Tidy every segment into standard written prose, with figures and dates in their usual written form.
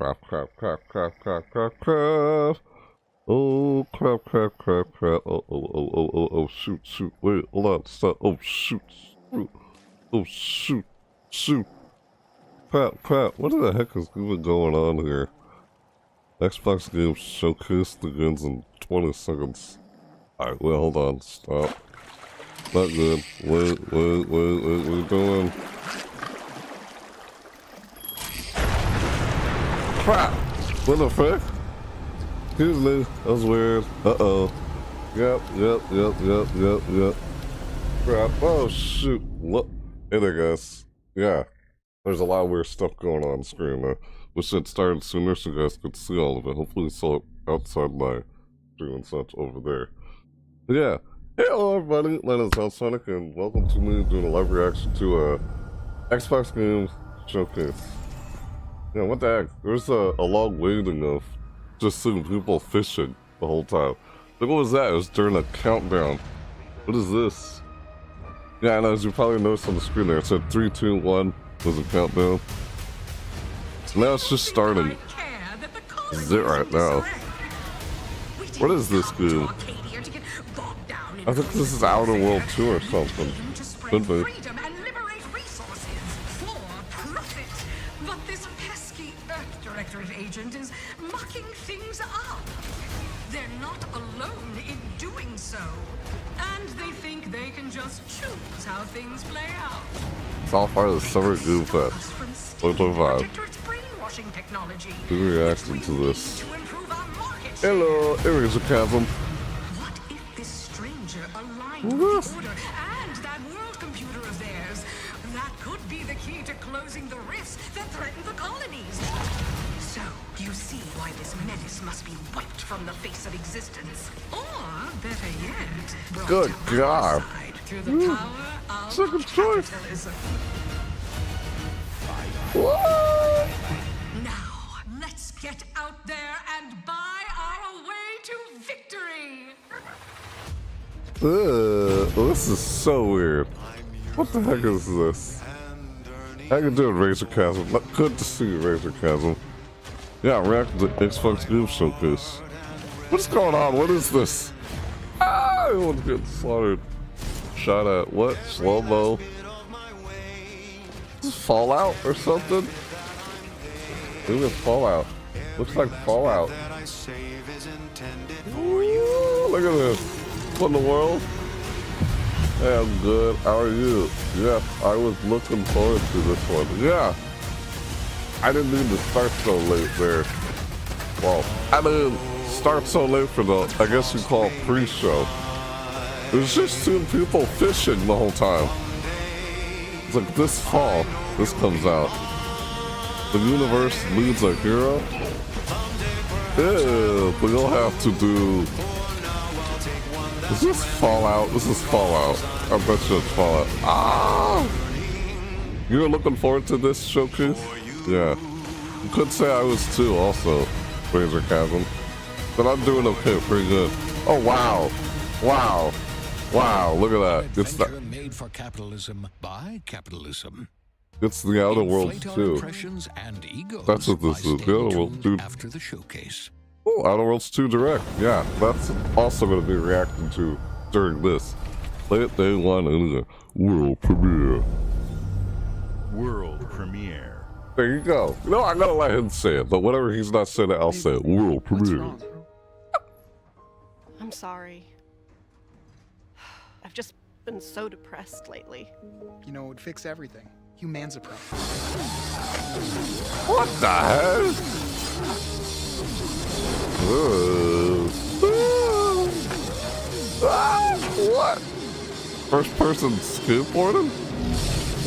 Crap, crap, crap, crap, crap, crap, crap. Oh, crap, crap, crap, crap. Oh, shoot, shoot. Wait, hold on, stop. Oh, shoot, shoot. Oh, shoot, shoot. Crap, crap. What the heck is even going on here? Xbox game showcase begins in 20 seconds. Alright, wait, hold on, stop. Not good. Wait, what are you doing? Crap! What the frick? Excuse me, that was weird. Uh-oh. Yep. Crap, oh shoot. Look, hey there guys. Yeah, there's a lot of weird stuff going on screen there. Wish it started sooner so you guys could see all of it. Hopefully you saw it outside my stream and such over there. But yeah, hey, hello everybody, my name is Alsonic and welcome to me doing a live reaction to a Xbox game showcase. Yeah, what the heck? There's a long waiting of just seeing people fishing the whole time. Like, what was that? It was during a countdown. What is this? Yeah, and as you probably noticed on the screen there, it said 3, 2, 1 was a countdown. Now it's just starting. This is it right now. What is this game? I think this is Outer World 2 or something. Could be. But this pesky Earth Directorate agent is mucking things up. They're not alone in doing so. And they think they can just choose how things play out. It's all part of the Summer Game Fest. 2025. Who reacted to this? Hello, here is a chasm. What if this stranger aligned with the order and that world computer of theirs? That could be the key to closing the rifts that threaten the colonies. So, you see why this menace must be wiped from the face of existence. Or, better yet, brought Good to God. our side through the power of Second choice. capitalism. What? Now, let's get out there and buy our way to victory. This is so weird. What the heck is this? How you doing, Razor Chasm? Good to see you, Razor Chasm. Yeah, react to the Xbox Game Showcase. What's going on? What is this? Ah, everyone's getting slaughtered. Shot at what? Slow-mo? Is this Fallout or something? Maybe it's Fallout. Looks like Fallout. Ooh, look at this. What in the world? Hey, I'm good. How are you? Yeah, I was looking forward to this one. Yeah. I didn't mean to start so late there. Well, I didn't start so late for the, I guess you call it pre-show. It was just seeing people fishing the whole time. It's like this fall, this comes out. The universe needs a hero. Yeah, but you'll have to do... Is this Fallout? This is Fallout. I bet you it's Fallout. Ah! You're looking forward to this showcase? Yeah. You could say I was too, also, Razor Chasm. But I'm doing okay, pretty good. Oh, wow. Wow. Wow, look at that. It's the... made for capitalism by capitalism. It's the Outer Worlds 2. That's what this is. The Outer Worlds 2. After the showcase. Oh, Outer Worlds 2 Direct. Yeah, that's also going to be reacting to during this. Play it day one in the world premiere. World premiere. There you go. You know, I'm going to let him say it, but whenever he's not saying it, I'll say it. World premiere. What's wrong? I'm sorry. I've just been so depressed lately. You know, it would fix everything. Humanzapro. What the heck? What? First person skateboarding?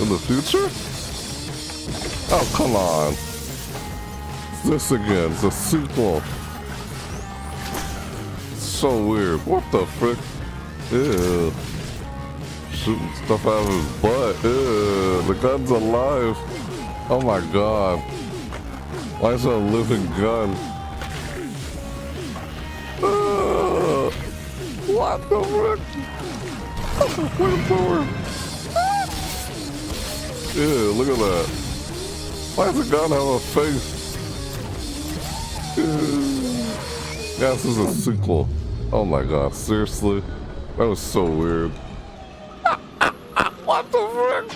In the future? Oh, come on. It's this again. It's a sequel. It's so weird. What the frick? Ew. Shooting stuff out of his butt. Ew. The gun's alive. Oh my god. Why is it a living gun? What the frick? Ew, look at that. Why does the gun have a face? Yeah, this is a sequel. Oh my god, seriously? That was so weird. What the frick?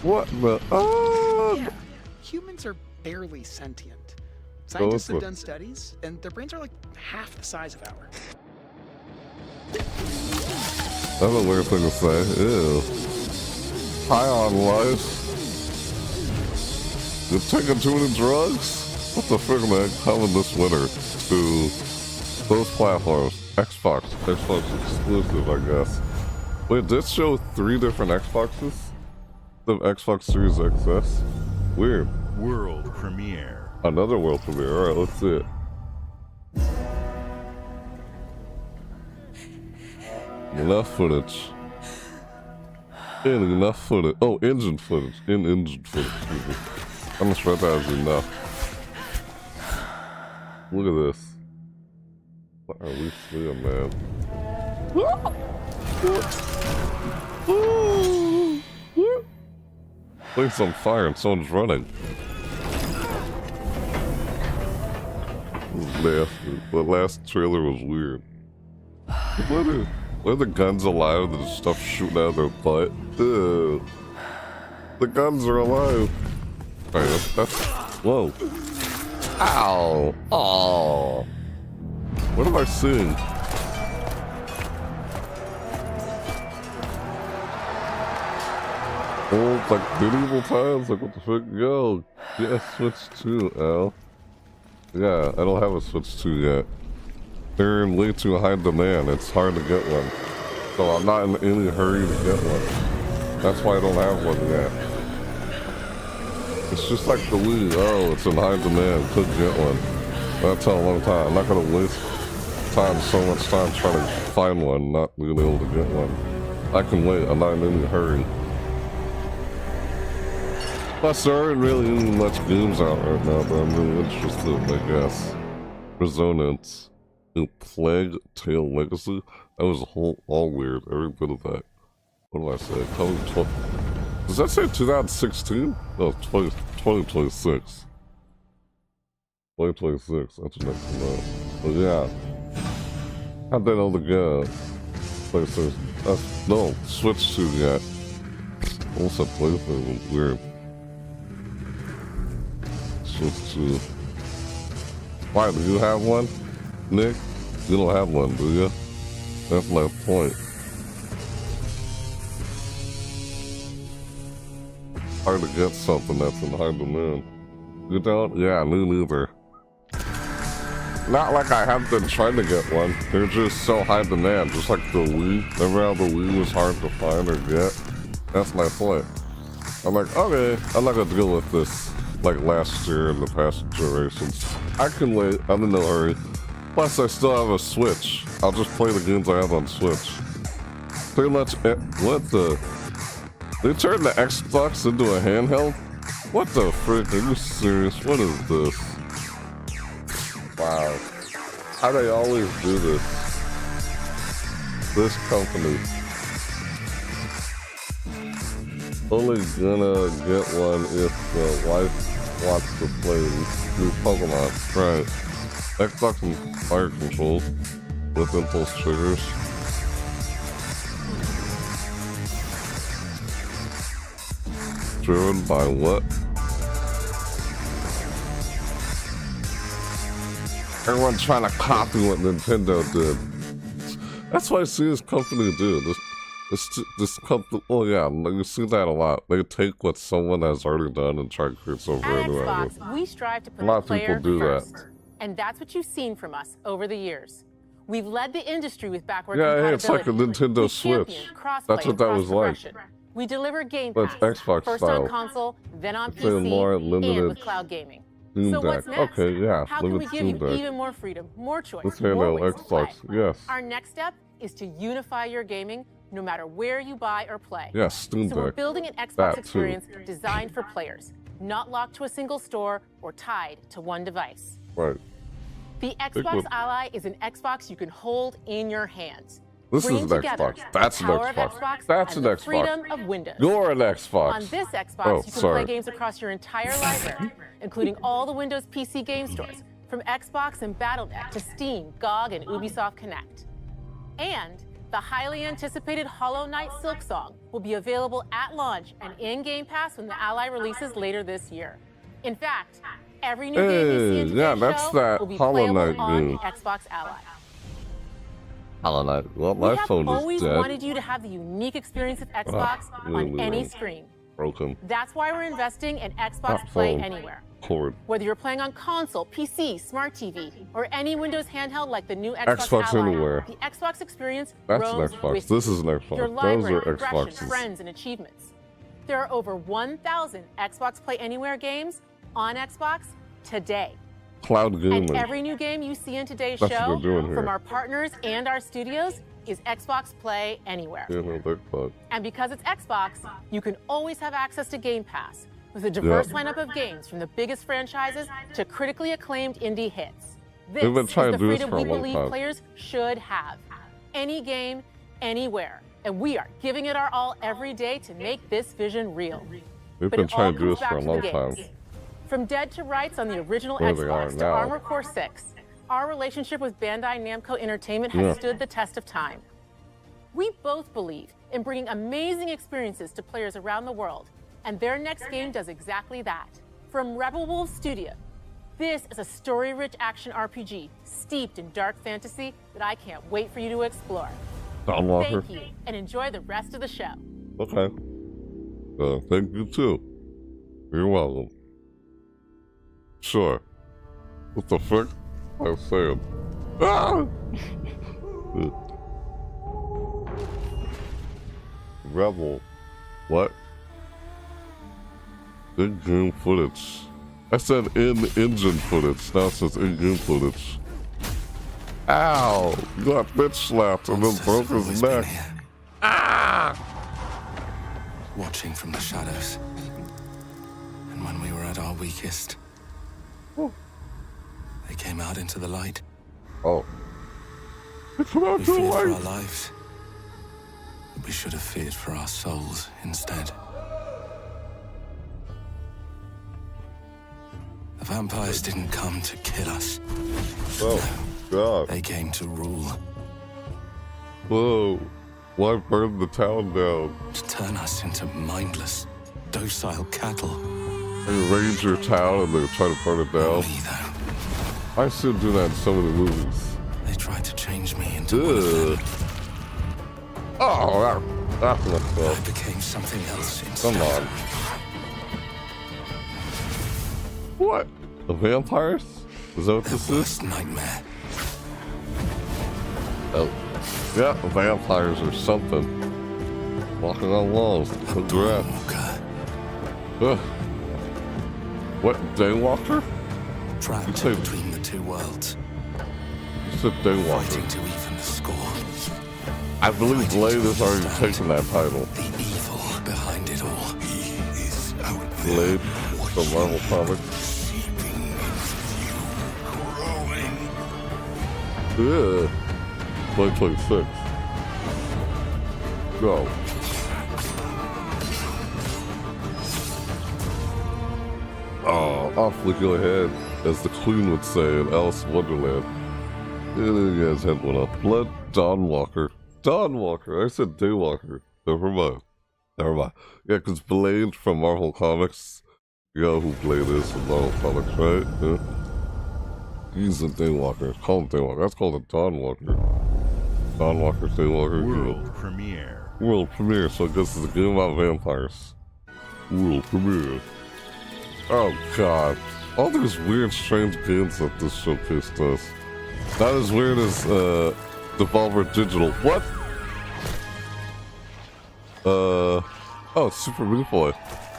What the? Yeah, humans are barely sentient. So Scientists have what's done studies, and their brains are like half the size of ours. That's a weird thing to say. Ew. High on life. You're taking too many drugs? What the frick, man? Coming this winter to those platforms. Xbox exclusive, I guess. Wait, did it show 3 different Xboxes? The Xbox Series XS? Weird. World premiere. Another world premiere. Alright, let's see it. Enough footage. Enough footage. Oh, engine footage. Engine footage. Excuse me. I just read that as enough. Look at this. What are we seeing, man? Place's on fire and someone's running. The last trailer was weird. Were the guns alive and the stuff shooting out of their butt? Ew. The guns are alive. Alright, that's... Whoa. Ow. Oh. What am I seeing? Old, like, medieval times? Like, what the fuck? Yo. Yeah, Switch 2, Al. Yeah, I don't have a Switch 2 yet. They're in way too high demand. It's hard to get one. So I'm not in any hurry to get one. That's why I don't have one yet. It's just like the Wii. Oh, it's in high demand. Could get one. That's a long time. I'm not gonna waste so much time trying to find one, not being able to get one. I can wait. I'm not in any hurry. Plus, there aren't really any much games out right now, but I'm really interested, I guess. Resonance. A Plague Tale Legacy? That was all weird. Every bit of that. What did I say? Coming 12. Does that say 2016? No, 2026. 2026. That's the next one. But yeah. How'd they know the PlayStation? No, Switch 2 yet. Also, PlayStation was weird. Switch 2. Why, do you have one? Nick, you don't have one, do you? That's my point. Hard to get something that's in high demand. You don't? Yeah, me neither. Not like I haven't been trying to get one. They're just so high demand, just like the Wii. Remember how the Wii was hard to find or get? That's my point. I'm like, okay, I'm not gonna deal with this like last year and the past generations. I can wait, I'm in no hurry. Plus, I still have a Switch. I'll just play the games I have on Switch. Pretty much, what the? They turned the Xbox into a handheld? What the frick? Are you serious? What is this? Wow. How do they always do this? This company. Only gonna get one if the wife wants to play new Pokemon. Right. Xbox and fire controls with impulse triggers. Driven by what? Everyone's trying to copy what Nintendo did. That's what I see this company do. This company, oh yeah, you see that a lot. They take what someone has already done and try to create something At new out of it. Xbox, we strive to put A lot the of people player do first. that. And that's what you've seen from us over the years. We've led the industry with backward Yeah, compatibility. it's like a Nintendo We Switch. champion crossplay That's what that and was like. cross-progression. We deliver Game That's Pass, Xbox first style. on console, then on It's a PC, more and limited with cloud gaming. Steam So what's Deck. next? Okay, yeah, How can we limited give Steam you Deck. even more freedom, more choice, Let's more handle ways to play? Xbox, yes. Our next step is to unify your gaming no matter where you buy or play. Yes, Steam So we're Deck. building an Xbox That too. experience designed for players, not locked to a single store or tied to one device. Right. The Xbox Ally is an Xbox you can hold in your hands. This Bringing is an together Xbox. That's the an power of Xbox. Xbox That's and an the Xbox. freedom of Windows. You're an Xbox. On this Xbox, Oh, you can sorry. play games across your entire library, including all the Windows PC game stores, from Xbox and Battle.net to Steam, GOG, and Ubisoft Connect. And the highly anticipated Hollow Knight Silksong will be available at launch and in Game Pass when the Ally releases later this year. In fact, every new game you see in yeah, today's that's show that will be Hollow playable Knight on game. the Xbox Ally. Hollow Knight. Well, We my have phone always is dead. wanted you to have the unique experience of Xbox really on any wrong. screen. Broken. That's why we're investing in Xbox Not Play phone. Anywhere. Cord. Whether you're playing on console, PC, smart TV, or any Windows handheld like the new Xbox Xbox Ally, Anywhere. the Xbox experience That's an grows Xbox. with This you. is an Xbox. Your Those library, are progression, Xboxes. friends, and achievements. There are over 1,000 Xbox Play Anywhere games on Xbox today. Cloud gaming. And every new game you see in today's That's what show, they're doing here. from our partners and our studios, is Xbox Play Anywhere. Yeah, no, they're cloud. And because it's Xbox, you can always have access to Game Pass with a diverse lineup of games from the biggest franchises to critically acclaimed indie hits. This They've been is trying the to do this freedom for a we long believe time. players should have. Any game, anywhere. And we are giving it our all every day to make this vision real. They've But been it all trying to do comes this for a back long to the time. games. From Dead to Rights on the original Where they are Xbox to now. Armored Core 6, our relationship with Bandai Namco Entertainment has stood the test of time. We both believe in bringing amazing experiences to players around the world, and their next game does exactly that. From Rebel Wolf Studio, this is a story-rich action RPG steeped in dark fantasy that I can't wait for you to explore. Don Walker. Thank you, and enjoy the rest of the show. Okay. Thank you too. You're welcome. Sure. What the frick? I was saying. Ah! Rebel. What? In-game footage. I said in-engine footage. Now it says in-game footage. Ow! You got bitch slapped and then broke his neck. Ah! Watching from the shadows. And when we were at our weakest, they came out into the light. Oh. They come out We to the feared for our light. lives. We should have feared for our souls instead. The vampires didn't come to kill us. Oh, God. They came to rule, Whoa. Why burn the town down? to turn us into mindless, docile cattle. They raid your town and they try to burn it down. Me, though, I should do that in so many movies. they tried to change me into one of Ugh. them. Oh, that's messed I up. became something else instead. Come on. What? The vampires? Is that what Their this is? worst nightmare. Oh. Yeah, vampires or something. Walking on walls. Congrats. Walker, Ugh. What, Daywalker? trapped say- between the two worlds, You said Daywalker. fighting to even the score. I believe Blade has already taken that title. The evil behind it all. He is out Blade from Marvel Comics. Ugh. 2026. Go. Oh, awfully go ahead, as the Queen would say in Alice in Wonderland. Yeah, you guys had one up. Blood Dawnwalker. Dawnwalker. I said Daywalker. Never mind. Never mind. Yeah, because Blade from Marvel Comics. You know who Blade is from Marvel Comics, right? Yeah. He's a Daywalker. Call him Daywalker. That's called a Dawnwalker. Dawnwalker, Daywalker. World premiere. World premiere. So I guess it's a game about vampires. World premiere. Oh god. All these weird, strange games that this showcase does. Not as weird as Devolver Digital. What? Oh, Super Meat Boy.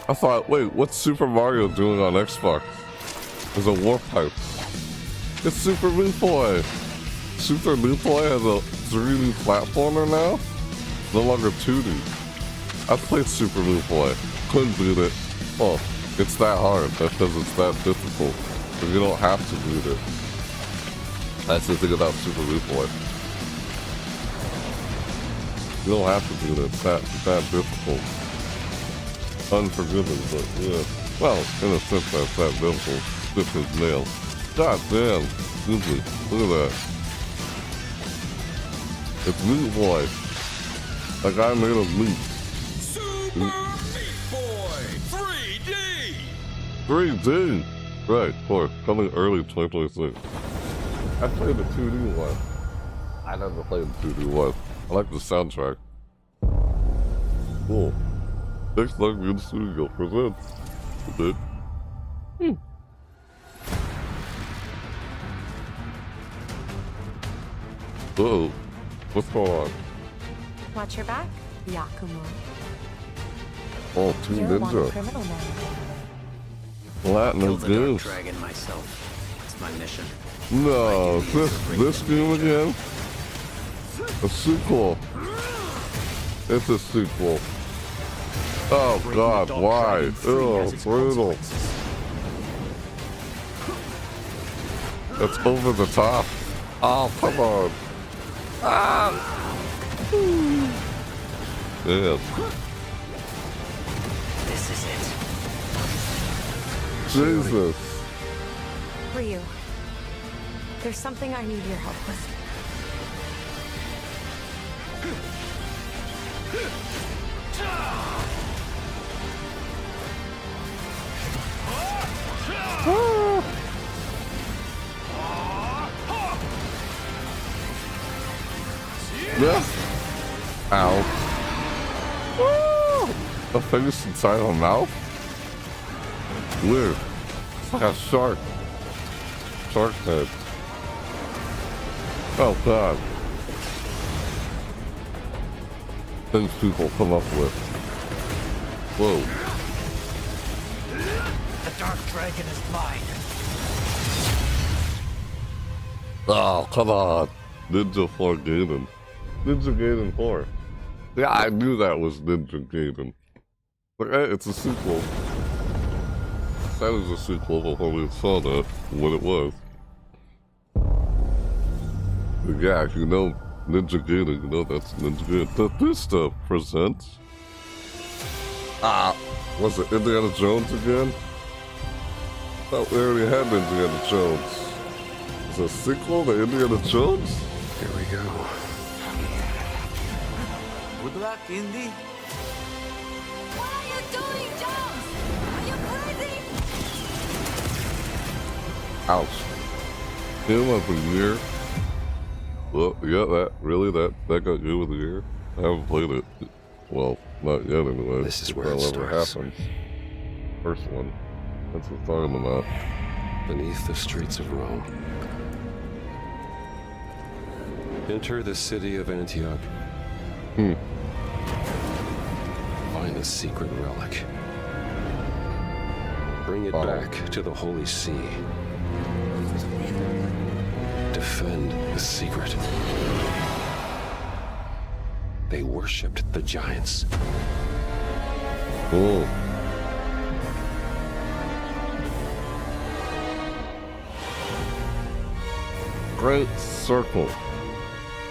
I thought, wait, what's Super Mario doing on Xbox? There's a warp pipe. It's Super Meat Boy. Super Meat Boy has a 3D platformer now? No longer 2D. I played Super Meat Boy. Couldn't beat it. Oh, it's that hard because it's that difficult. But you don't have to beat it. That's the thing about Super Meat Boy. You don't have to do that. It's that difficult. Unforgiving, but yeah. Well, in a sense, that's that difficult. Stiff his nails. God damn. Easy. Look at that. It's Meat Boy. That guy made of meat. Super Meat Boy 3D! 3D! Right, of course. Coming early 2026. I played the 2D one. I never played the 2D one. I like the soundtrack. Cool. Next time in studio presents. Okay. Uh-oh. What's going on? Watch your back, Yakumo. Oh, two You're one ninja. criminal now. Latin Kill is the Dark good. Dragon myself. It's my mission. No, this game again? A sequel. It's a sequel. Oh god, why? Oh, brutal. That's over the top. Oh, come on. Ah! Yes. This is it. Jesus. Ryu, there's something I need your help with. Yeah. Ow. A face inside a mouth? Weird. It's like a shark. Shark head. Oh god. Things people come up with. Whoa. The Dark Dragon is mine. Oh, come on. Ninja 4 Gaiden. Ninja Gaiden 4. Yeah, I knew that was Ninja Gaiden. But hey, it's a sequel. That is a sequel before we saw that, what it was. But yeah, if you know Ninja Gaiden, you know that's Ninja Gaiden. But this stuff presents... was it Indiana Jones again? I thought we already had Indiana Jones. Is it a sequel to Indiana Jones? Here we go. Good luck, Indy. What are you doing, Jones? Are you crazy? Ouch. Game of the year. Well, yeah, that got Game of the year. I haven't played it. Well, not yet anyway. This is where it That'll never starts. happen. First one. That's what I'm talking about. Beneath the streets of Rome. Enter the city of Antioch. Find the secret relic. Bring it back to the Holy See. Defend the secret. They worshipped the giants. Cool. Great Circle.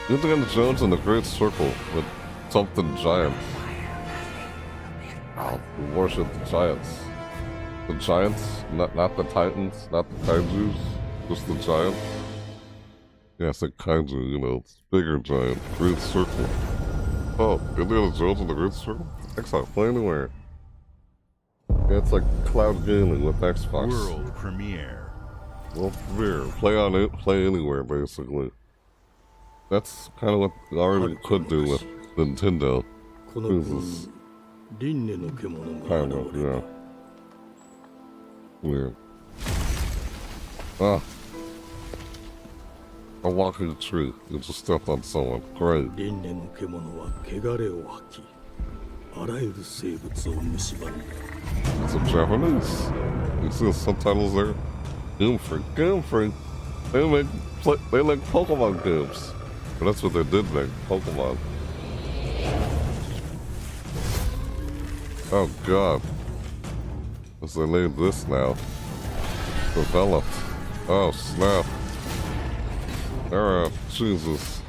Indiana Jones and the Great Circle with something giant. Oh, we worship the giants. The giants, not the titans, not the kaijus, just the giants. Yeah, it's like kaiju, you know, it's bigger giant. Great Circle. Oh, Indiana Jones and the Great Circle? Xbox, play anywhere. Yeah, it's like cloud gaming with Xbox. World premiere. Well, premiere. Play on it, play anywhere, basically. That's kind of what they already could do with Nintendo. Jesus. Kind of, yeah. Weird. Ah. A walking tree. You just stepped on someone. Great. It's in Japanese. You see the subtitles there? Game Freak. Game Freak. They like Pokemon games. But that's what they did make. Pokemon. Oh god. As they made this now. Developed. Oh snap. Jesus.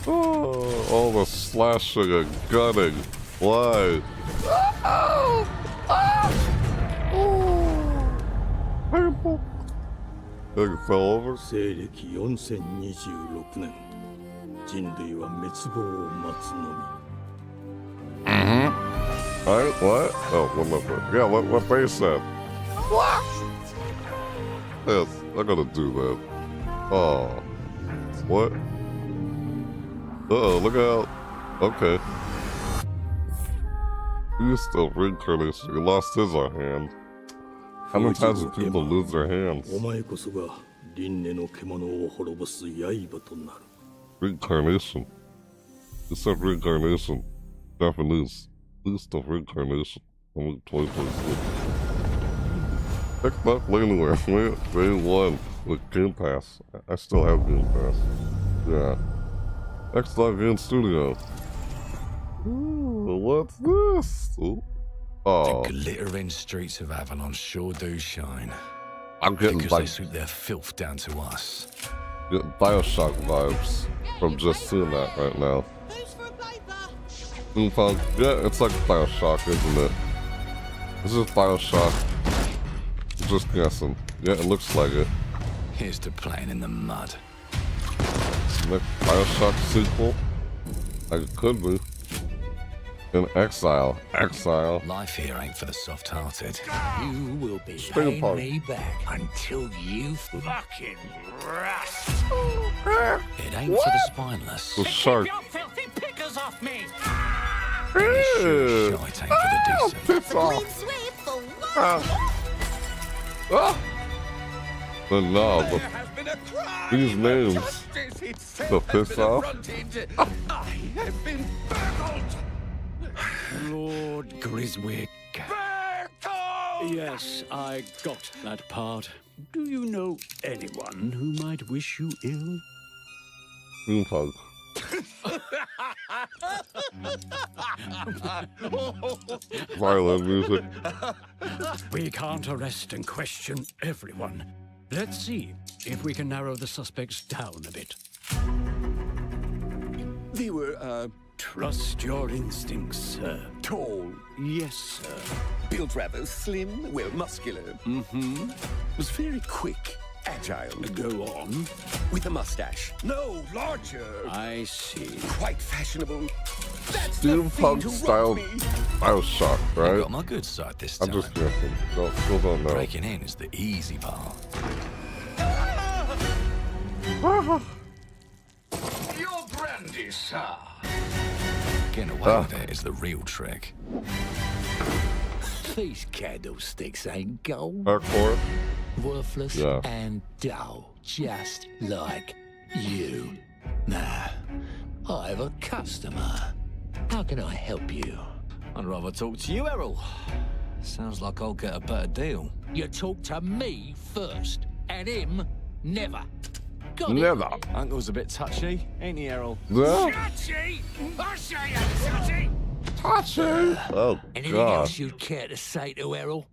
Oh, all the slashing and gunning. Why? Oh! Painful. Thing fell over. 西暦4026年人類は滅亡を待つのみ Alright, what? Oh, what am I doing? Yeah, what they said. What? Yes, I gotta do that. Oh. What? Uh-oh, look out. Okay. He's still reincarnation. He lost his hand. How many times do people lose their hands? お前こそが輪廻の獣を滅ぼす刃となる Reincarnation. It said reincarnation. Japanese. List of reincarnation. Only 2026. Xbox anywhere. Day 1 with Game Pass. I still have Game Pass. Yeah. Xbox Game Studio. Ooh, what's this? Ooh. Oh. The glittering streets of Avalon sure do shine. I'm getting because like they suit their filth down to us. getting Bioshock vibes from just seeing that right now. Steampunk, yeah, it's like Bioshock, isn't it? This is Bioshock. I'm just guessing. Yeah, it looks like it. Here's to playing in the mud. Next Bioshock sequel? Like it could be. In Exile. Exile. Life here ain't for the soft-hearted. You will be Steampunk. paying me back until you fucking rust. It ain't for the spineless. The shark. Your filthy pickers off me! It sure shite ain't for the decent. Piss off. But no, but these names, the piss off. I have been burgled! Lord Griswick. Burgled! Yes, I got that part. Do you know anyone who might wish you ill? Steampunk. Violin music. We can't arrest and question everyone. Let's see if we can narrow the suspects down a bit. They were, Trust your instincts, sir. tall, Yes, sir. built rather slim, well, muscular. Mm-hmm. Was very quick, agile, Go on. with a mustache. No, larger. I see. Quite fashionable. That's the thing Steampunk to style rock me. Bioshock, I right? got my good side this I'm time. just guessing. Still don't know. Breaking in is the easy part. Your brandy, sir. Getting away with it is the real trick. These candlesticks ain't gold. Hardcore. Worthless Yeah. and dull, just like you. Nah, I have a customer. How can I help you? I'd rather talk to you, Errol. Sounds like I'll get a better deal. You talk to me first, and him never. Got it? Never. Uncle's a bit touchy, ain't he, Errol? Yeah. Touchy? I say I'm touchy. Touchy. Oh, Anything God. else you'd care to say to Errol?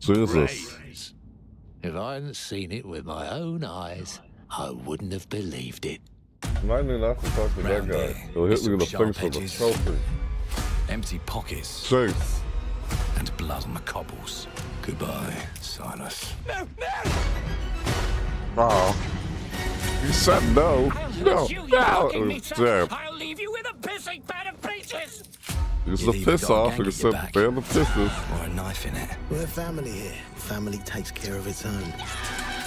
Jesus. If I hadn't seen it with my own eyes, I wouldn't have believed it. Remind me not to talk to that Round guy. here, He'll hit me in the some face with a sharp trophy. Empty pockets Chase. and blood on the cobbles. Goodbye, Silas. Oh. He said no. No. No. Damn. I'll leave you with a pissing bed of peaches! He's You've the either piss got a off gang and he at your said back. ban the pisses. Or a knife in it. We're a family here. Family takes care of its own.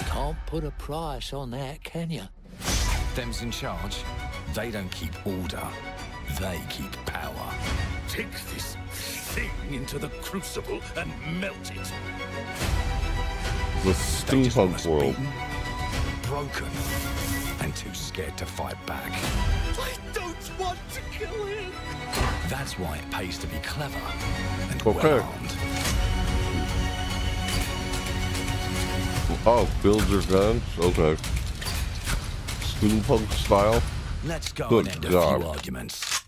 Can't put a price on that, can you? Them's in charge. They don't keep order. They keep power. Take this thing into the crucible and melt it. The They just want us steampunk world. beaten, broken, and too scared to fight back. I don't want to kill him. That's why it pays to be clever and Okay. well-armed. Oh, build your guns? Okay. Steampunk style? Let's go Good and end a God. few arguments.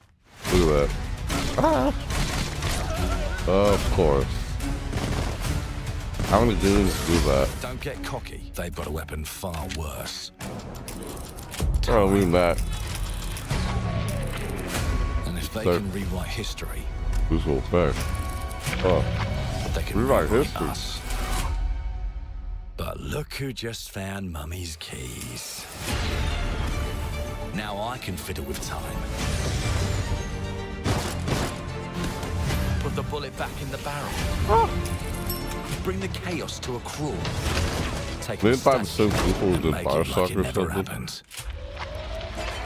Look at that. Of course. How many games do that? Don't get cocky. They've got a weapon far worse. Oh, I mean that. And if they can rewrite history, visual effect. Oh, they can rewrite rewrite history. us. But look who just found Mummy's keys. Now I can fiddle with time. Put the bullet back in the barrel. Bring the chaos to a crawl. Take They a find statue some people who and did make it like Bioshock it or never something. happened.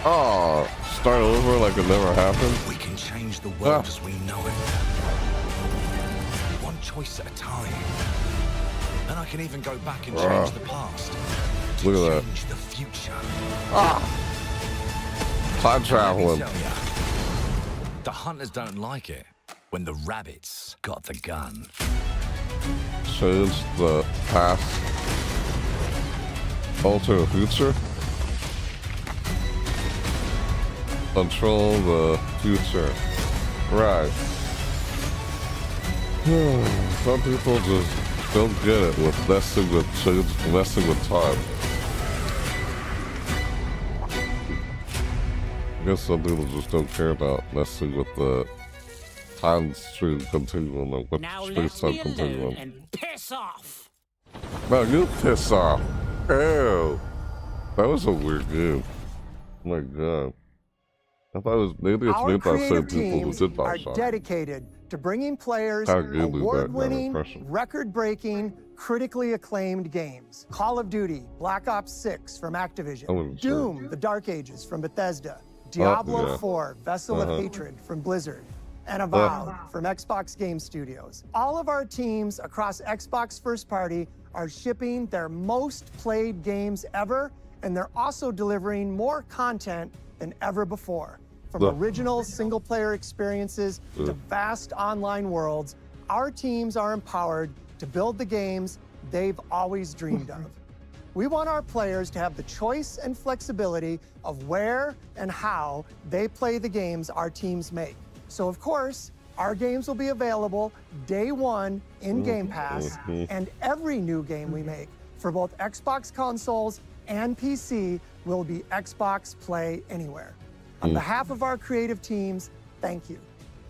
Oh, start over like it never happened. We can change the world as we know it. One choice at a time. And I can even go back and change the past. To Look at change the future. Time And let me traveling. tell ya, the hunters don't like it when the rabbits got the gun. Change the past. Alter the future. Control the future. Right. Some people just don't get it with messing with change, messing with time. I guess some people just don't care about messing with the time stream continuum, like what space time continuum. and piss off. No, you piss off. Ew. That was a weird game. Oh my god. I thought it was maybe it's Our made by the same creative people who teams did are Bioshock. dedicated to bringing players How good was that kind of award-winning, impression? record-breaking, critically acclaimed games. Call of Duty, Black Ops 6 from I Activision, wasn't sure. Doom, The Dark Ages from Bethesda, Diablo yeah. 4, Vessel Uh-huh. of Hatred from Blizzard, and Avowed from Xbox Game Studios. All of our teams across Xbox First Party are shipping their most played games ever, and they're also delivering more content than ever before. From Yeah. original single-player experiences to vast online worlds, our teams are empowered to build the games they've always dreamed of. We want our players to have the choice and flexibility of where and how they play the games our teams make. So of course, our games will be available day one in Game Pass, and every new game we make for both Xbox consoles and PC will be Xbox Play Anywhere. On behalf of our creative teams, thank you.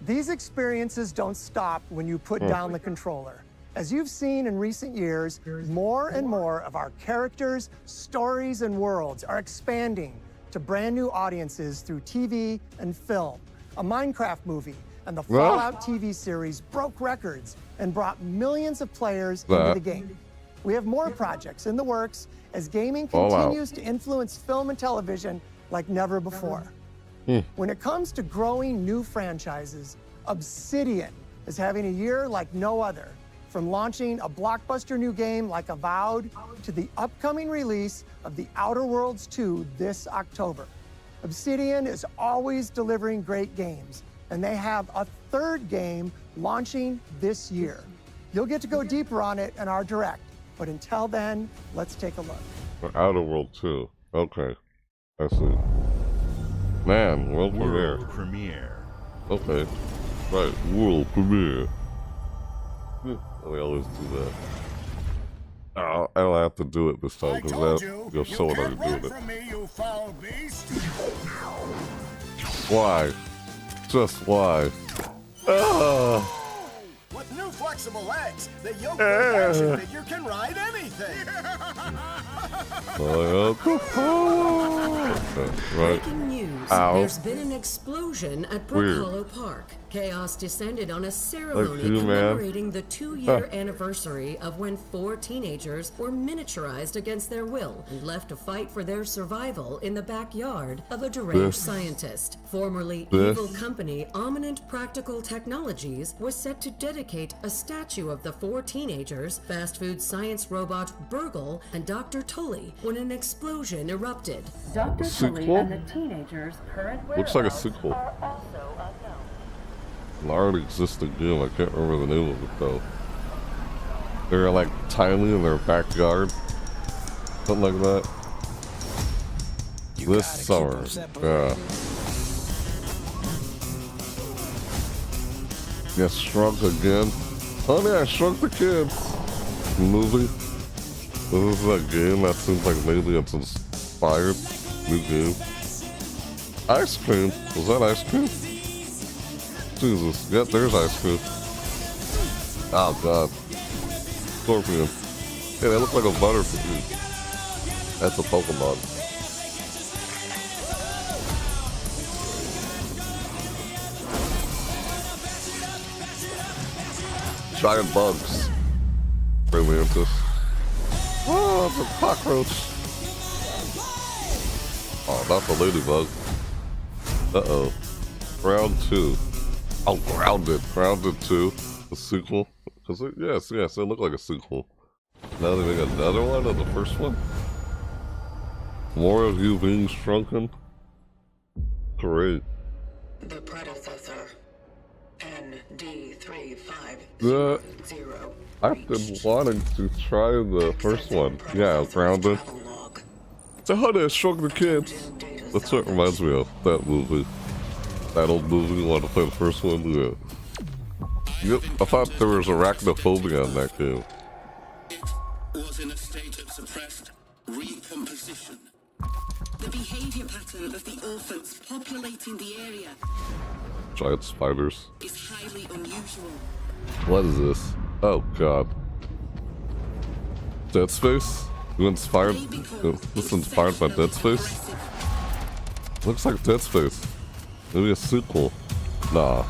These experiences don't stop when you put down the controller. As you've seen in recent years, more and more of our characters, stories, and worlds are expanding to brand new audiences through TV and film. A Minecraft movie and the Fallout TV series broke records and brought millions of players into the game. We have more projects in the works as gaming continues to influence film and television like never before. When it comes to growing new franchises, Obsidian is having a year like no other. From launching a blockbuster new game like Avowed to the upcoming release of The Outer Worlds 2 this October. Obsidian is always delivering great games, and they have a third game launching this year. You'll get to go deeper on it in our Direct, but until then, let's take a look. The Outer World 2. Okay. I see. Man, world premiere. World premiere. Okay. Right, world premiere. We always do that. Oh, I don't have to do it this time because you'll show what I'm doing it. Why? Just why? With new flexible legs, the yoke action figure can ride anything. Right. Breaking news. Ow. There's been an explosion at Brook Weird. Hollow Park. Chaos descended on a ceremony you, man. commemorating the 2-year anniversary of when 4 teenagers were miniaturized against their will and left to fight for their survival in the backyard of a deranged scientist. Formerly evil company Ominent Practical Technologies was set to dedicate a statue of the 4 teenagers, fast food science robot Burgle, and Dr. Tully when an explosion erupted. Dr. Tully Sequel? and the teenagers' current Looks like a whereabouts sequel. are also unknown. An already existing game. I can't remember the name of it though. They're like tiny in their backyard. Something like that. This summer. Yeah. Yeah, Shrunk Again. Honey, I Shrunk the Kids. Movie. This is a game that seems like maybe it's inspired. New game. Ice cream? Was that ice cream? Jesus. Yep, there's ice cream. Oh god. Scorpion. Hey, they look like a butterfly. That's a Pokemon. Giant bugs. Mantis. Oh, it's a cockroach. Oh, not the ladybug. Uh-oh. Round 2. Oh, Grounded. Grounded 2. The sequel. Cause it, yes, it looked like a sequel. Now they make another one of the first one? More of you being shrunken? Great. The predecessor. ND3500. I've been wanting to try the first one. Yeah, Grounded. So how they shrunk the kids? That's what reminds me of that movie. That old movie, you want to play the first one? Yeah. Yep, I thought there was arachnophobia in that game. Was in a state of suppressed recomposition. The behavior pattern of the orphans populating the area Giant spiders. is highly unusual. What is this? Oh god. Dead Space? You inspired? This inspired by Dead Space? Looks like Dead Space. Maybe a sequel. Nah.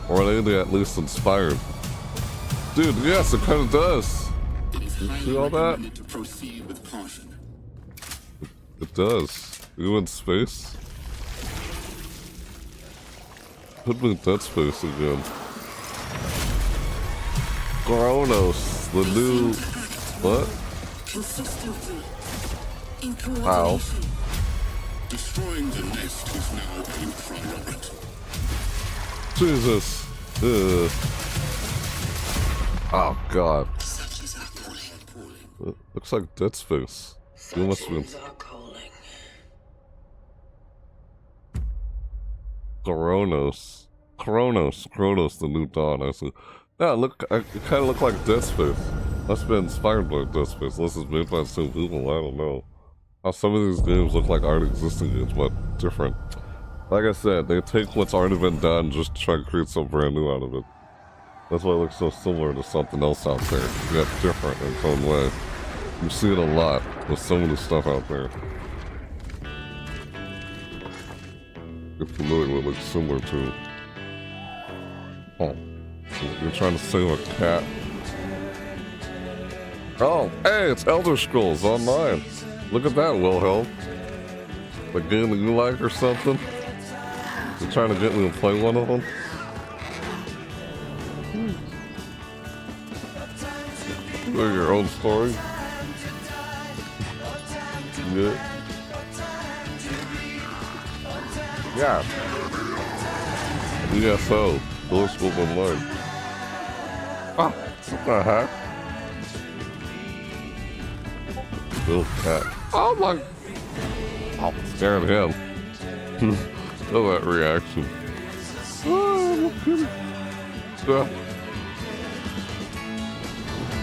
Or maybe at least inspired. Dude, yes, it kind of does. You see all that? To proceed with caution. It does. You in space? Put me in Dead Space again. Kronos, the new... What? Consistency. In Wow. coordination. Destroying the nest is now a priority. Jesus. Ugh. Oh god. Looks like Dead Space. You must have been... Kronos, the new dawn. I see. Yeah, look, it kind of look like Dead Space. Must have been inspired by Dead Space. Unless it's made by the same people, I don't know. How some of these games look like already existing games, but different. Like I said, they take what's already been done and just try to create something brand new out of it. That's why it looks so similar to something else out there. Yet different in its own way. You see it a lot with some of the stuff out there. Get familiar with what it looks similar to. Oh. You're trying to save a cat. Oh, hey, it's Elder Scrolls Online. Look at that, Wilhelm. The game that you like or something? You're trying to get me to play one of them? Your own story? Yeah. Yeah. ESO. Elder Scrolls Online. Ah, what the heck? Little cat. Oh my! Oh, scared him. Look at that reaction. Oh, look at it.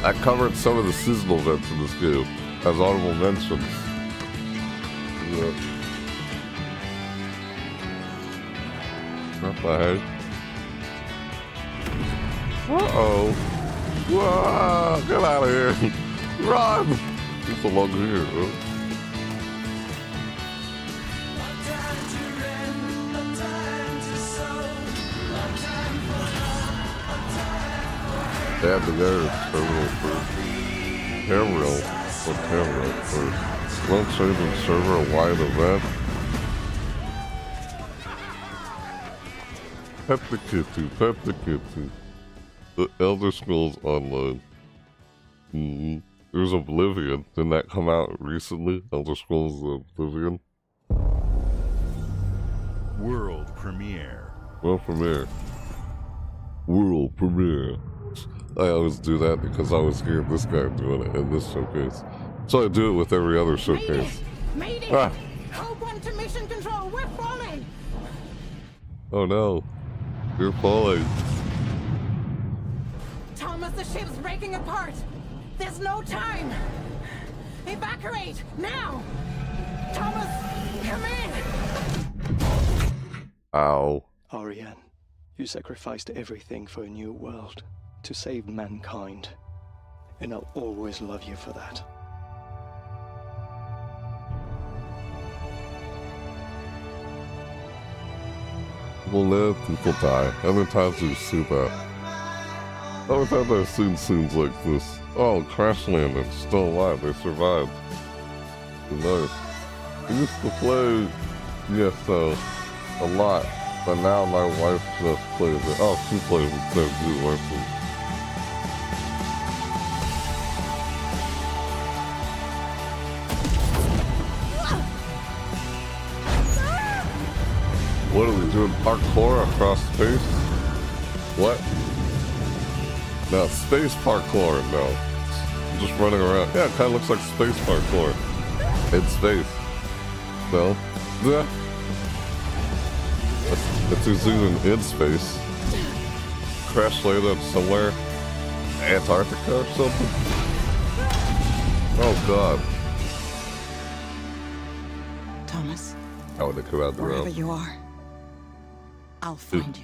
I covered some of the seasonal events in this game as honorable mentions. Yeah. What the heck? Uh-oh. Whoa, get out of here. Run! It's along here, huh? Add the terminal first. Terminal. What terminal first? Won't change the server a wide event. Pet the kitty. The Elder Scrolls Online. There's Oblivion. Didn't that come out recently? Elder Scrolls Oblivion. World premiere. World premiere. I always do that because I always hear this guy doing it in this showcase. So I do it with every other showcase. Mayday! Ah. Code 1 to mission control, we're falling! Oh no. You're falling. Thomas, the ship's breaking apart! There's no time! Evacuate! Now! Thomas! Ow. Ariane, you sacrificed everything for a new world to save mankind. And I'll always love you for that. People live, people die. How many times do you see that? How many times I've seen scenes like this? Oh, crash landed, still alive, they survived. Nice. I used to play ESO a lot, but now my wife just plays it. Oh, she plays it instead of me working. What are we doing? Parkour across space? What? No, space parkour, no. Just running around. Yeah, it kind of looks like space parkour. In space. No? Yeah. It's zooming in space. Crash landed somewhere. Antarctica or something? Oh god. Thomas. How would they come out the Wherever round? you are, I'll find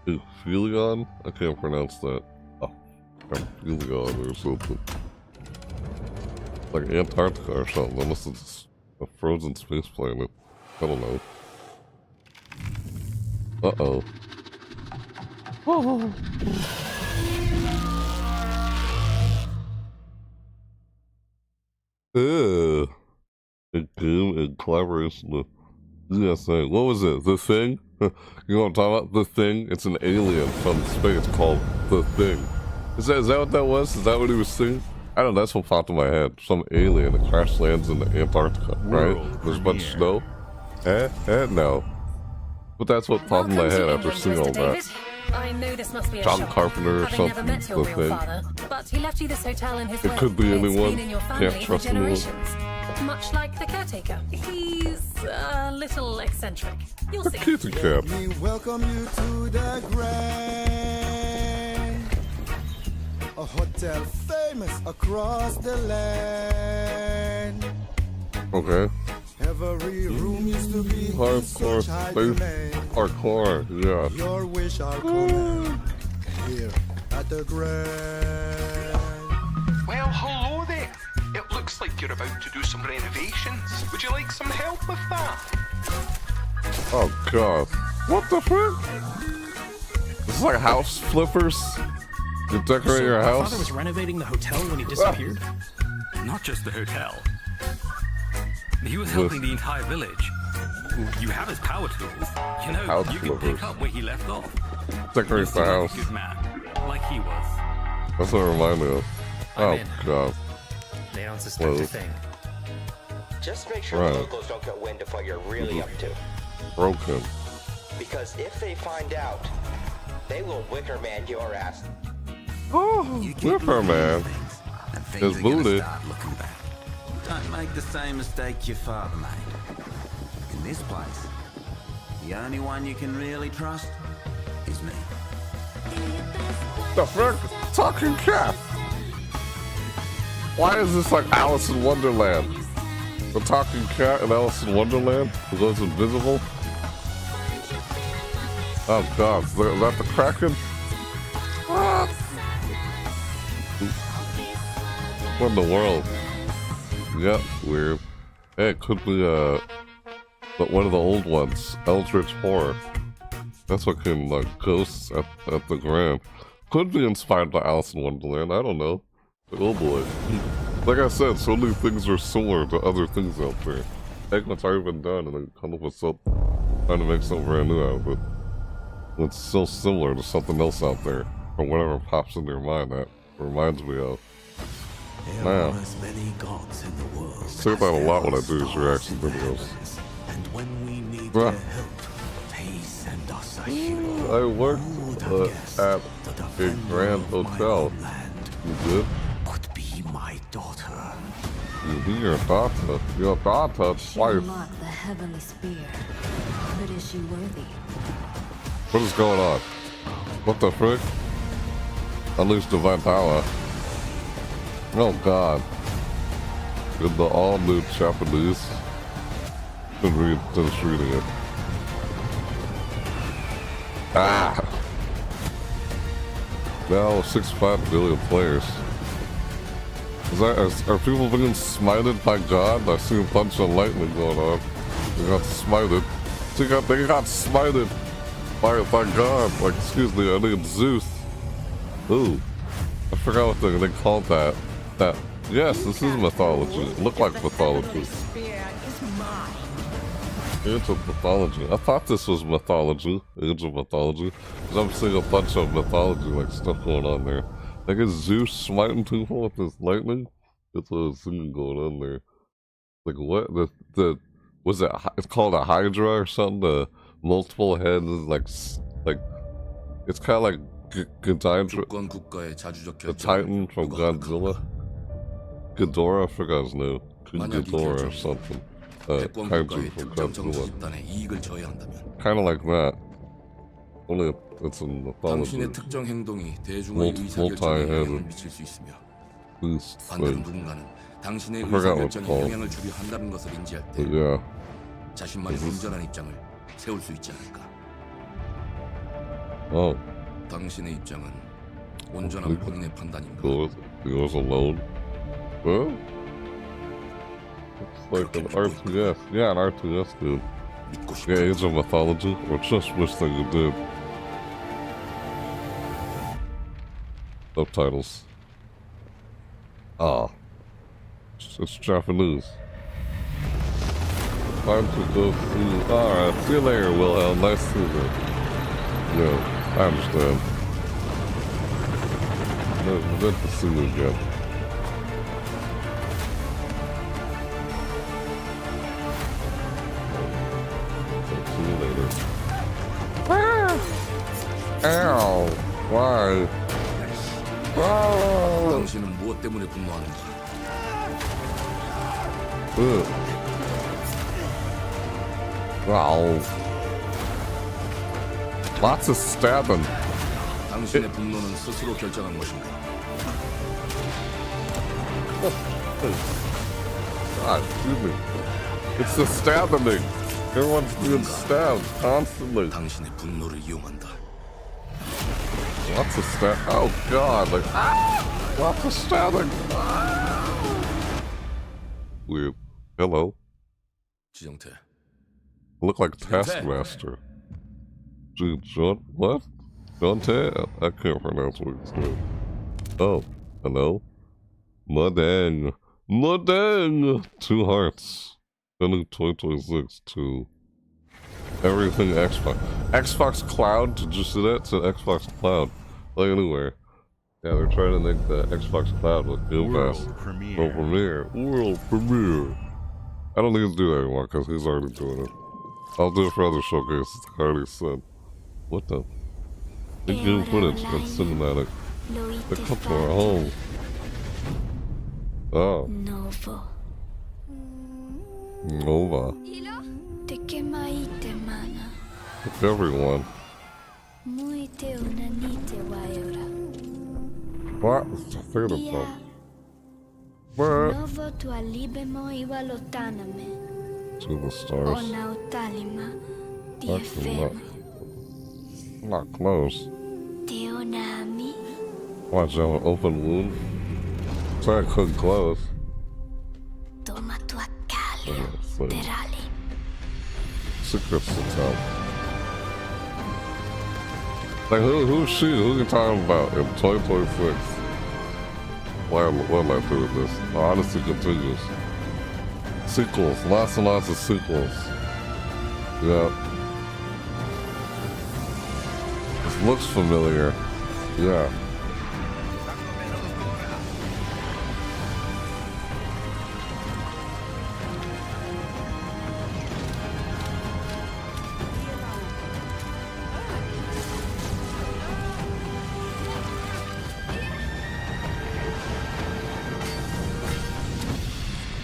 you. Helion? I can't pronounce that. Oh, Helion or something. Like Antarctica or something, unless it's a frozen space planet. I don't know. Uh-oh. Oh. A game in collaboration with USA. What was it? The Thing? You know what I'm talking about? The Thing? It's an alien from space called The Thing. Is that what that was? Is that what he was saying? I don't know, that's what popped in my head. Some alien that crash lands in Antarctica, right? There's a bunch of snow. No. But that's what popped in my head after seeing all that. I know this must be a John shock, Carpenter or having never something, met your The real Thing. father, but he left you this hotel in his It will. could be It's anyone. been in your family Can't for trust anyone. generations. Much like the caretaker. He's a little eccentric. You'll The see. kitty cat. We welcome you to the Grand, a hotel famous across the land. Okay. Every room used to be in Hardcore such high space demand. parkour, yeah. Your wish, our command. Here at the Grand. Well, hello there. It looks like you're about to do some renovations. Would you like some help with that? Oh god. What the frick? This is like house flippers? You decorate your My house? father was renovating the hotel when he disappeared. Not just the hotel. He was helping the entire village. You have his power tools. You know, House you can flippers. pick up where he left off. Decorate the house. Good man, like he was. That's what it reminded me of. Oh in. god. They don't suspect Whoa. a thing. Just make sure Right. the locals don't get wind of what you're really up to. Broken. Because if they find out, they will wicker man your ass. Oh, Whipper man. His booty. Don't make the same mistake your father made. In this place, the only one you can really trust is me. The frick? Talking cat. Why is this like Alice in Wonderland? The talking cat in Alice in Wonderland who goes invisible? Oh god, is that the Kraken? Ah. What in the world? Yeah, weird. Hey, it could be but one of the old ones, Eldritch Horror. That's what came like ghosts at the Grand. Could be inspired by Alice in Wonderland, I don't know. But oh boy. Like I said, so many things are similar to other things out there. Heck, what's already been done and then come up with something, trying to make something brand new out of it. It's so similar to something else out there, or whatever pops into your mind that reminds me of. There Man. are as many gods in the world. I say that a lot when I do these reaction videos. And when we need Bruh. their help, they send us a hero. I work at a Grand Hotel. You good? Be my daughter. You be your daughter. Your daughter She wife. unlocked the heavenly spear. But is she worthy? What is going on? What the frick? Unleash divine power. Oh god. In the all new Japanese. Finish reading it. Ah! Now 65 billion players. Are people being smited by God? I see a bunch of lightning going on. They got smited. They got smited by God. Like, excuse me, I think it's Zeus. Ooh. I forgot what they called that. Yes, this is mythology. It looked like mythology. Age of mythology. I thought this was mythology. Age of mythology. Because I'm seeing a bunch of mythology, like, stuff going on there. Like, is Zeus smiting people with his lightning? That's what I was seeing going on there. Like, what? Was it, it's called a Hydra or something? The multiple heads, like, it's kind of like Ghidorah, the Titan from Godzilla. Ghidorah, I forgot his name. Ghidorah or something. Kaiju from Godzilla. Kind of like that. Only it's in mythology. Multi-headed beast thing. I forgot what it's called. But yeah. Oh. Goes alone. Well, it's like an RTS. Yeah, an RTS, dude. Yeah, Age of Mythology. I just wish they did. Subtitles. Ah. It's Japanese. Time to go see. Alright, see you later, Wilhelm. Nice to meet you. Yeah, I understand. Good to see you again. See you later. Ow! Why? 당신은 무엇 때문에 분노하는지. Wow. Lots of stabbing. 당신의 분노는 스스로 결정한 것인가? God, excuse me. It's the stabbing. Everyone's being stabbed constantly. 당신의 분노를 이용한다. Lots of stab. Oh God! Like lots of stabbing. Weird. Hello. 지정태. Look like Taskmaster. Dude, John, what? Dante? I can't pronounce what he's doing. Oh, hello? Mudang. 2 hearts. Ending 2026 to everything Xbox. Xbox Cloud? Did you see that? It said Xbox Cloud. Like anywhere. Yeah, they're trying to make the Xbox Cloud look good. World Premiere. I don't need to do that anymore because he's already doing it. I'll do it for other showcases, like I already said. What the? Big game footage and cinematic. They come to our home. Oh. Nova. Look, everyone. What? Forget about what? To the stars. Not close. Watch out, an open wound. So I couldn't close. Secrets to tell. Like who's she? Who you talking about in 2026? What am I doing this? The Odyssey continues. Sequels, lots and lots of sequels. Yeah. This looks familiar. Yeah.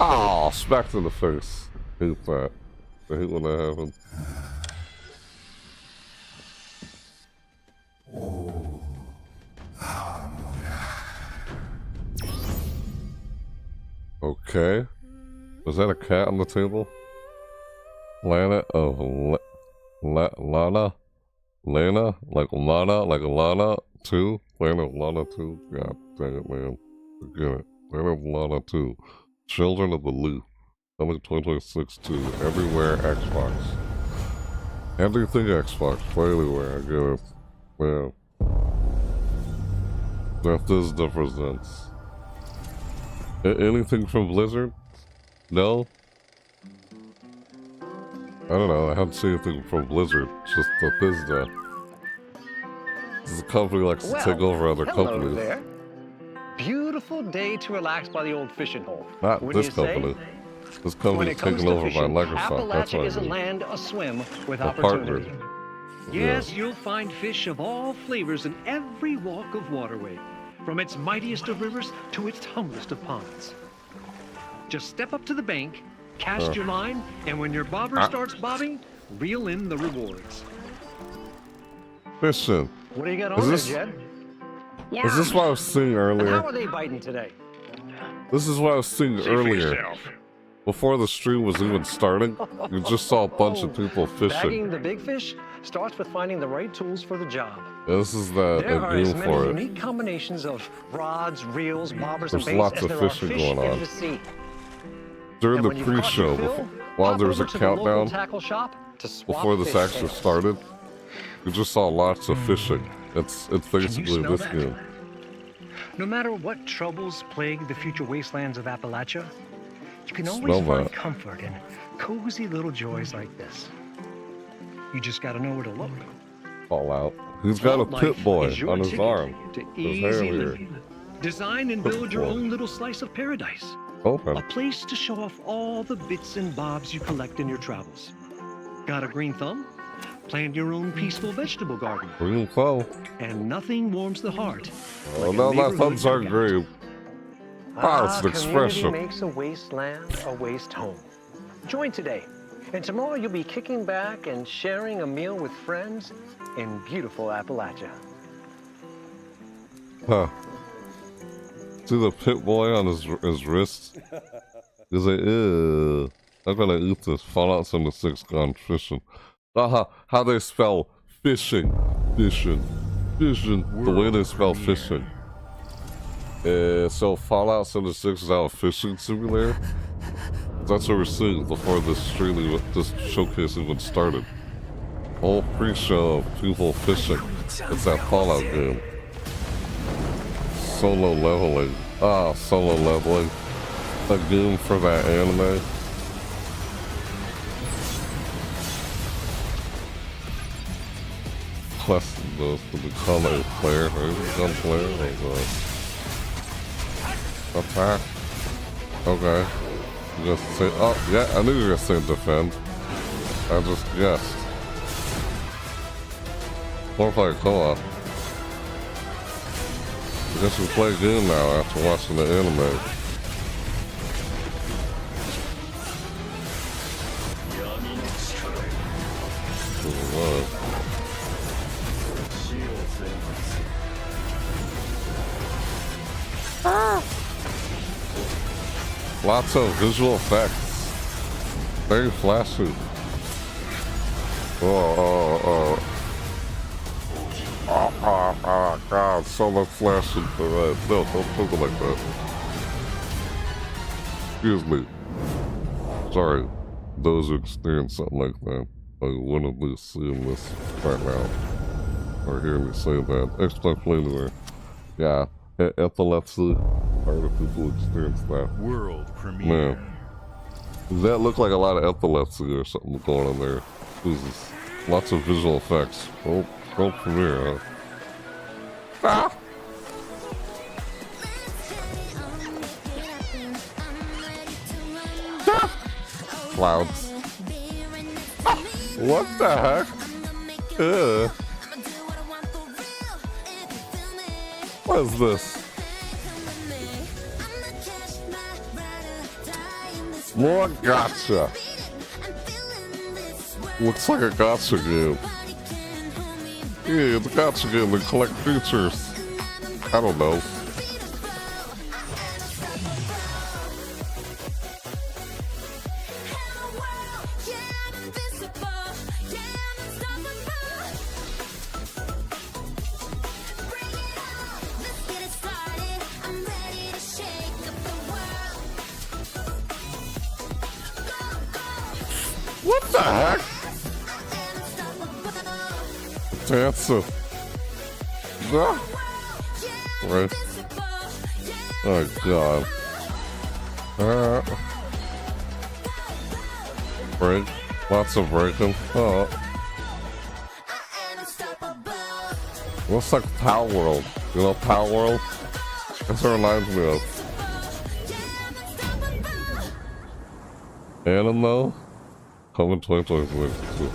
Oh, smack to the face. Hate that. I hate when that happens. Okay. Was that a cat on the table? Planet of Lana? Lana? Like Lana 2? Planet of Lana 2? God dang it, man. Forget it. Planet of Lana 2. Children of the Loop. Coming 2026 to everywhere Xbox. Everything Xbox. Play anywhere, I get it. Man. That this represents. Anything from Blizzard? No? I don't know, I haven't seen anything from Blizzard. It's just Bethesda. This is a company likes to take over other companies. There. Beautiful day to relax by the old fishing hole. Not this company. This company is taken over by Microsoft. That's what I is a mean. land aswim with A partner. opportunity. Yes, you'll find fish of all flavors in every walk of waterway, from its mightiest of rivers to its humblest of ponds. Just step up to the bank, cast your line, and when your bobber starts bobbing, reel in the rewards. Fishing. What do you got on there, Jed? Is this what I was seeing And how earlier? are they biting today? This is what I was seeing earlier. Before the stream was even starting, you just saw a bunch of people fishing. Bagging the big fish starts with finding the right tools for the job. This is the There are as game many for it. unique combinations of rods, reels, bobbers, There's and baits lots as of there are fishing fish going on. in the sea. During And the when you've caught pre-show, your fill, while hop there was a over to the local countdown, tackle shop to swap before this fish actually tails. started, you just saw lots of fishing. It's basically smell this that? game. No matter what troubles plague the future wastelands of Appalachia, you can always Smell find that. comfort in cozy little joys like this. You just gotta know where to look. Fallout. He's got a Life pit boy is your on his ticket arm. to His hair easy here. living. Design and Pit build your boy. own little slice of paradise. Open. A place to show off all the bits and bobs you collect in your travels. Got a green thumb? Plant your own peaceful vegetable garden. Green foe. And nothing warms the heart. Oh, like a no, my neighborhood thumbs are cookout. green. Wow, it's an expression. Community makes a wasteland a waste home. Join today, and tomorrow you'll be kicking back and sharing a meal with friends in beautiful Appalachia. Huh. See the pit boy on his wrist? He's like, ew. I'm gonna eat this. Fallout 76 gone fishing. How they spell fishing. Fishing. Fishing. The way they spell fishing. So Fallout 76 is now a fishing simulator? That's what we're seeing before this showcase even started. Whole pre-show of people fishing. It's that Fallout game. Solo leveling. Ah, solo leveling. A game for that anime. Plus those to become a player, a gun player, like attack. Okay. You just say, oh yeah, I knew you were gonna say defend. I just guessed. Or play co-op. I guess we play a game now after watching the anime. What? Lots of visual effects. Very flashy. Oh, God, so much flashing for that. No, don't talk like that. Excuse me. Sorry, those who experience something like that. I wouldn't be seeing this right now. Or hearing me say that. Especially anywhere. Yeah, epilepsy. Part of people experience that. World premiere. Man. Does that look like a lot of epilepsy or something going on there? Jesus. Lots of visual effects. World premiere, huh? Ah! Clouds. Ah! What the heck? Ugh. What is this? More gotcha. Looks like a gotcha game. Yeah, it's a gotcha game to collect features. I don't know. What the heck? Dancing. Ah. Right. Oh god. Break. Lots of breaking. Oh. Looks like Power World. You know Power World? That's what it reminds me of. Anime? Coming 2022.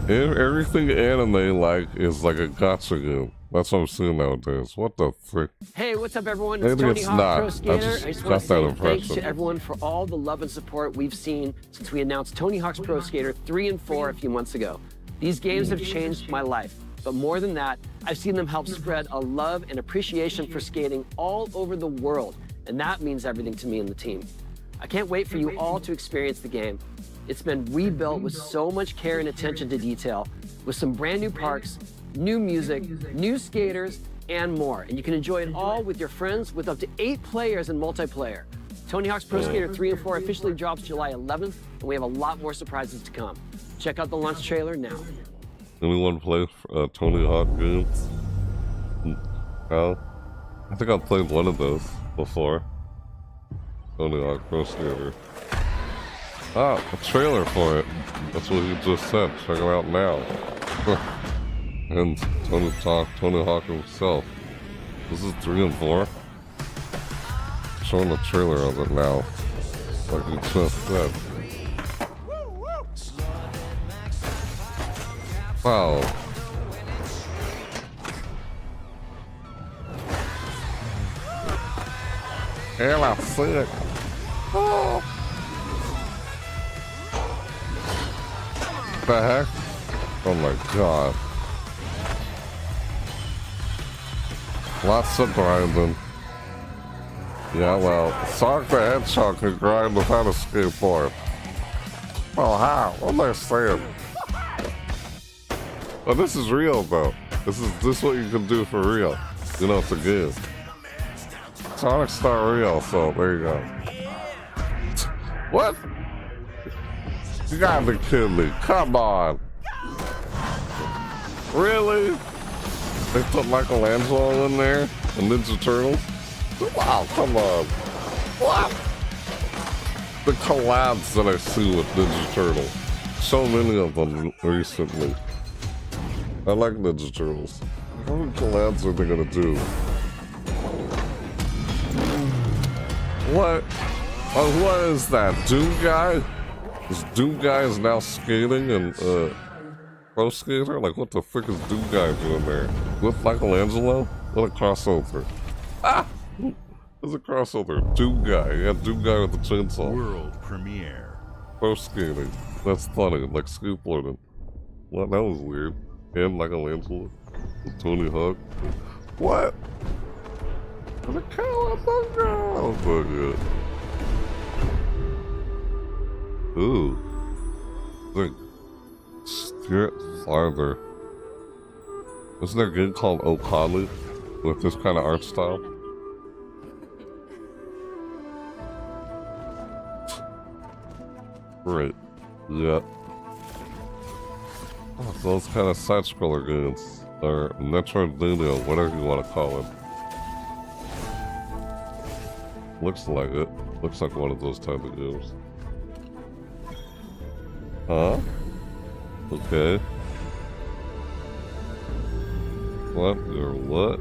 Everything anime like is like a gacha game. That's what I'm seeing nowadays. What the frick? Hey, what's up, everyone? Maybe It's Tony it's Hawk not. Pro Skater. I I just just got want to that say impression. thanks to everyone for all the love and support we've seen since we announced Tony Hawk's Pro Skater 3 and 4 a few months ago. These games have changed my life. But more than that, I've seen them help spread a love and appreciation for skating all over the world. And that means everything to me and the team. I can't wait for you all to experience the game. It's been rebuilt with so much care and attention to detail, with some brand new parks, new music, new skaters, and more. And you can enjoy it all with your friends with up to 8 players in multiplayer. Tony Hawk's Pro Skater 3 and 4 officially drops July 11th, and we have a lot more surprises to come. Check out the launch trailer now. Anyone play Tony Hawk games? No? I think I've played one of those before. Tony Hawk Pro Skater. Ah, a trailer for it. That's what he just said. Check it out now. And Tony Hawk himself. This is 3 and 4. Showing the trailer of it now. Like he just said. Wow. And I see it. Oh. The heck? Oh my god. Lots of grinding. Yeah, well, Sonic the Hedgehog can grind without a skateboard. Well, how? What am I saying? Well, this is real, though. This is what you can do for real. You know, it's a game. Sonic's not real, so there you go. What? You gotta be kidding me. Come on. Really? They put Michelangelo in there? And Ninja Turtles? Wow, come on. What? The collabs that I see with Ninja Turtles. So many of them recently. I like Ninja Turtles. How many collabs are they gonna do? What? Oh, what is that? Doom Guy? Is Doom Guy is now skating and Pro Skater? Like, what the frick is Doom Guy doing there? With Michelangelo? What a crossover. Ah! There's a crossover. Doom Guy. Yeah, Doom Guy with the chainsaw. World premiere. Pro Skating. That's funny. Like skateboarding. What? That was weird. And Michelangelo. With Tony Hawk. What? The Cowabunga! Oh my god. Ooh. Think. Steer it farther. Isn't there a game called Okami with this kind of art style? Right. Yeah. Oh, those kind of side-scroller games. Or Metroidvania, whatever you want to call them. Looks like it. Looks like one of those type of games. Huh? Okay. What? Or what?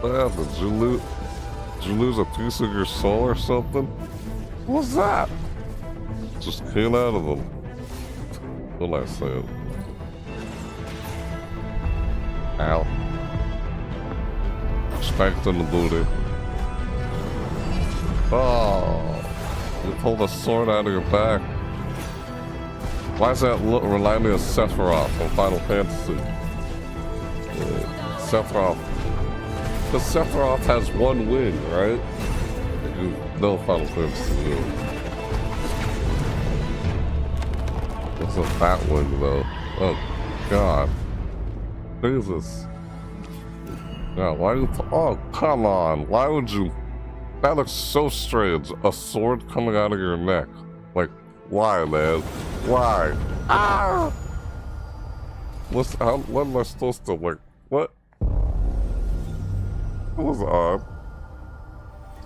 What happened? Did you lose a piece of your soul or something? What's that? Just came out of them. What am I saying? Ow. Spanked in the booty. Oh. You pulled a sword out of your back. Why does that remind me of Sephiroth from Final Fantasy? Sephiroth. Because Sephiroth has one wing, right? You know Final Fantasy. It's a fat wing, though. Oh, God. Jesus. Yeah, why you... Oh, come on. Why would you That looks so strange. A sword coming out of your neck. Like, why, man? Why? Ah! What am I supposed to, like, what? That was odd.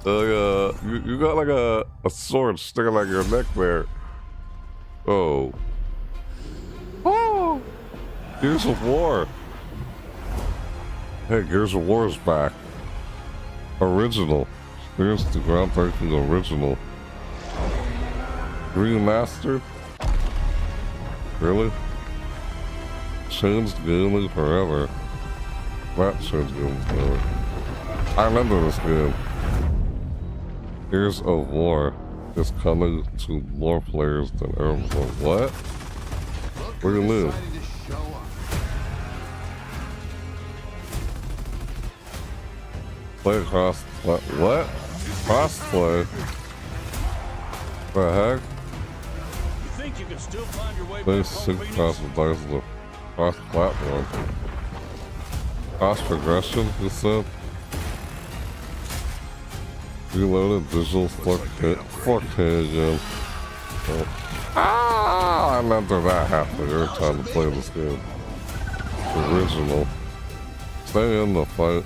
You got like a sword sticking out your neck there. Oh. Oh! Gears of War. Hey, Gears of War is back. Original. Here's the groundbreaking original. Remastered? Really? Changed gaming forever. That changed gaming forever. I remember this game. Gears of War is coming to more players than ever before. What? Where do you live? Play cross. What? Crossplay? The heck? You think you can still find your way Play back sync home, cross devices with cross platform. Cross progression, you said? Reloaded digital 4K again. I remember that happening every time to play this game. Original. Stay in the fight.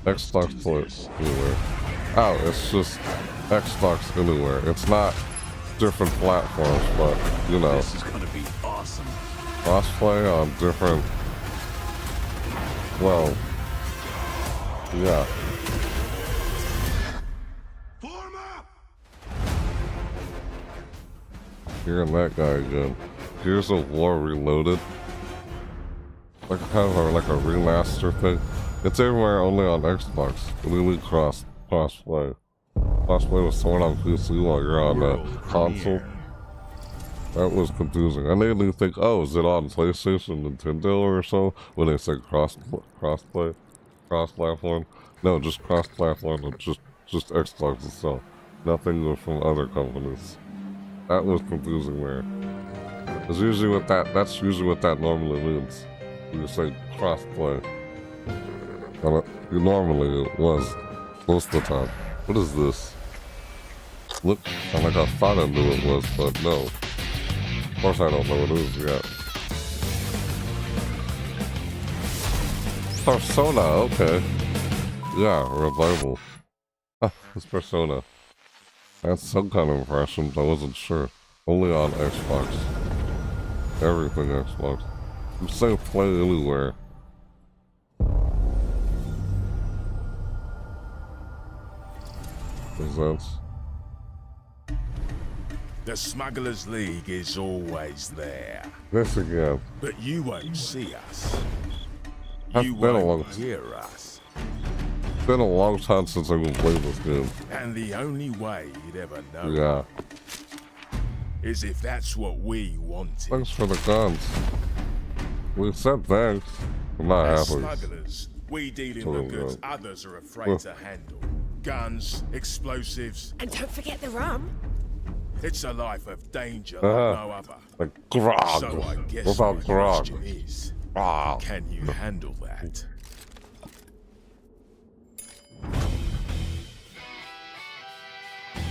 Xbox Play anywhere. Oh, it's just Xbox anywhere. It's not different platforms, but you know. This is gonna be awesome. Crossplay on different. Well, yeah. Hearing that guy again. Gears of War Reloaded. Like kind of like a remaster thing. It's everywhere only on Xbox. Literally crossplay. Crossplay with someone on PC while you're on the console. That was confusing. I didn't think, oh, is it on PlayStation, Nintendo or so? When they say crossplay, cross-platform. No, just cross-platform and just Xbox itself. Nothing from other companies. That was confusing there. That's usually what that normally means. You say crossplay. And normally it was most of the time. What is this? Look, I'm like I thought I knew it was, but no. Of course I don't know what it is yet. Persona, okay. Yeah, revival. Ah, it's Persona. That's some kind of impressions, I wasn't sure. Only on Xbox. Everything Xbox. I'm saying play anywhere. Presents. The Smugglers League is always there. This again. But you won't see us. You won't hear us. It's been a long time since I've played this game. And the only way you'd ever know Yeah. is if that's what we wanted. Thanks for the guns. We said thanks. I'm not As happy. smugglers, we deal in the goods others are afraid to handle. Guns, explosives. And don't forget the rum. It's a life of danger like no other. Like grog. So I guess What about my grog? question is, Grog. can you handle that?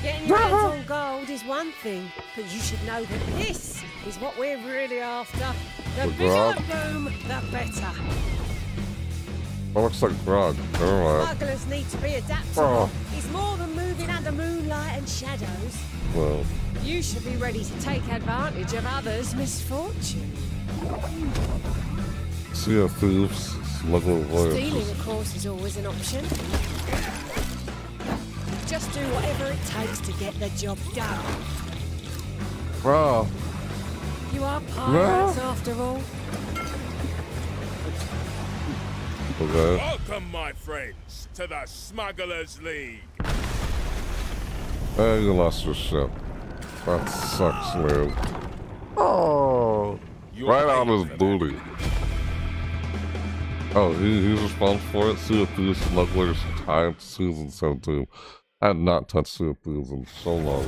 Getting your hands on gold is one thing, but you should know that this is what we're really after. The The bigger grog? the boom, the better. That looks like grog. Never mind. Smugglers need to be adaptable. Oh. It's more than moving under moonlight and shadows. Well, You should be ready to take advantage of others' misfortune. Sea of Thieves, Smuggler Stealing, Voyages. of course, is always an option. Just do whatever it takes to get the job done. Bro. You are pirates after all. Okay. Welcome, my friends, to the Smugglers League. Hey, you lost your ship. That sucks, man. Oh. Right on his booty. Oh, he's responsible for it. Sea of Thieves Smugglers Time Season 17. I had not touched Sea of Thieves in so long.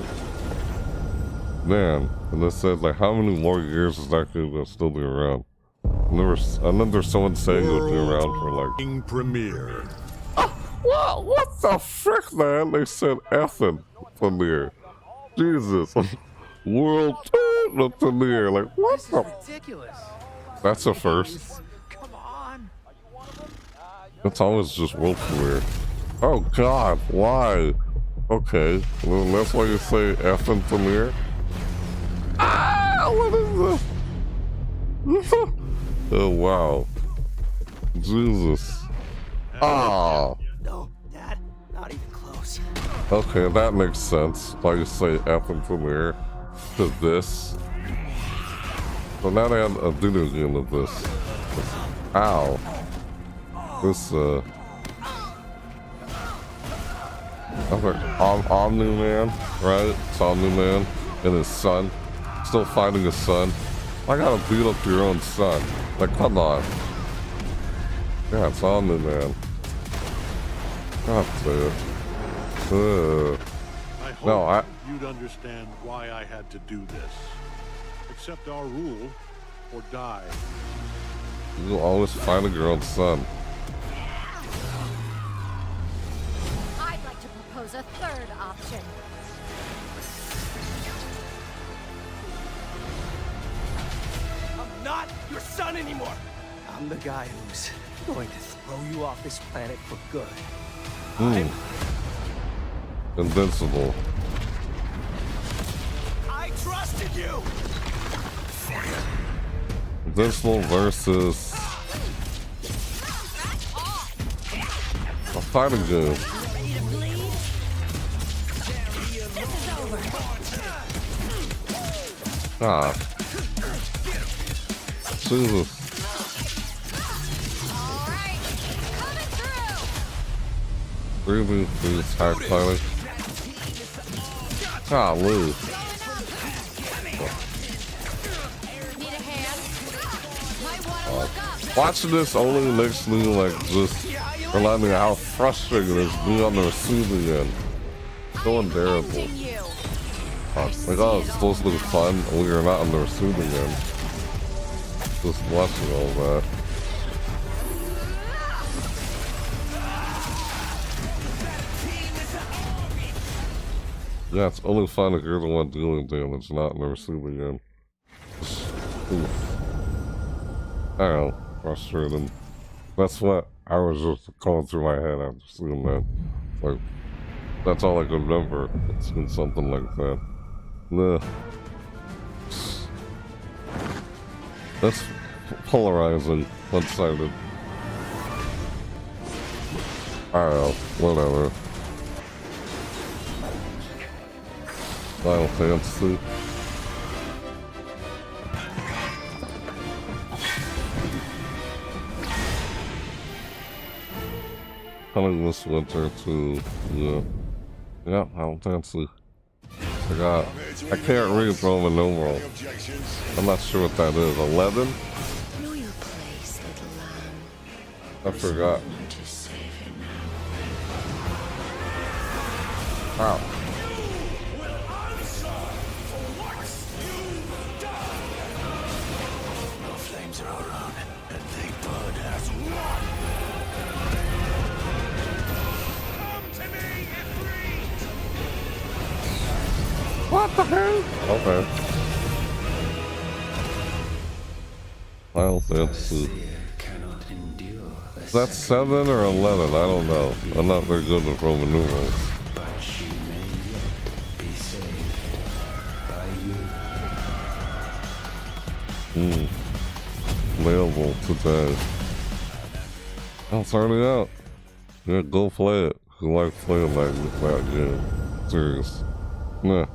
Man, and it said like how many more years is that game gonna still be around? I remember someone saying it would be around for like premiere. What the frick, man? They said effing premiere. Jesus. World premiere. Like, what the? Ridiculous. That's a first. Come on. It's always just world premiere. Oh, God. Why? Okay. Well, that's why you say effing premiere. Ah! What is this? Oh, wow. Jesus. Ah. No, Dad, not even close. Okay, that makes sense. Why you say effing premiere to this. So now they have a video game of this. Ow. This, I was like, Omni-Man, right? It's Omni-Man and his son. Still fighting his son. I gotta beat up your own son. Like, come on. Yeah, it's Omni-Man. God damn it. I hope No, you'd understand why I had to do this. Accept our rule or die. You'll always find a your own son. I'd like to propose a third option. I'm not your son anymore. I'm the guy who's going to throw you off this planet for good. Invincible. I trusted you. Invincible versus a fighting game. Ah. Jesus. Really, please, hard fighting. Ah, Lou. Watching this only makes me like just remind me of how frustrating it is being on the receiving end. So unbearable. Like, oh, it's supposed to be fun, and we are not on the receiving end. Just watching all that. Yeah, it's only fun if you're the one dealing damage, not on the receiving end. Oof. I don't know, frustrating. That's what I was just going through my head after seeing that. Like, that's all I could remember. It's been something like that. Nah. That's polarizing, one-sided. I don't know, whatever. Final Fantasy. Coming this winter to, yeah, Final Fantasy. I can't read Roman numeral. I'm not sure what that is. 11? Know your place, little lamb. I forgot. Wow. The flames are around, and they burn as one. What the hell? Okay. Final Fantasy. Is that 7 or 11? I don't know. I'm not very good with Roman numerals. Available today. Oh, it's already out. Yeah, go play it. You like playing that game. Serious. Nah.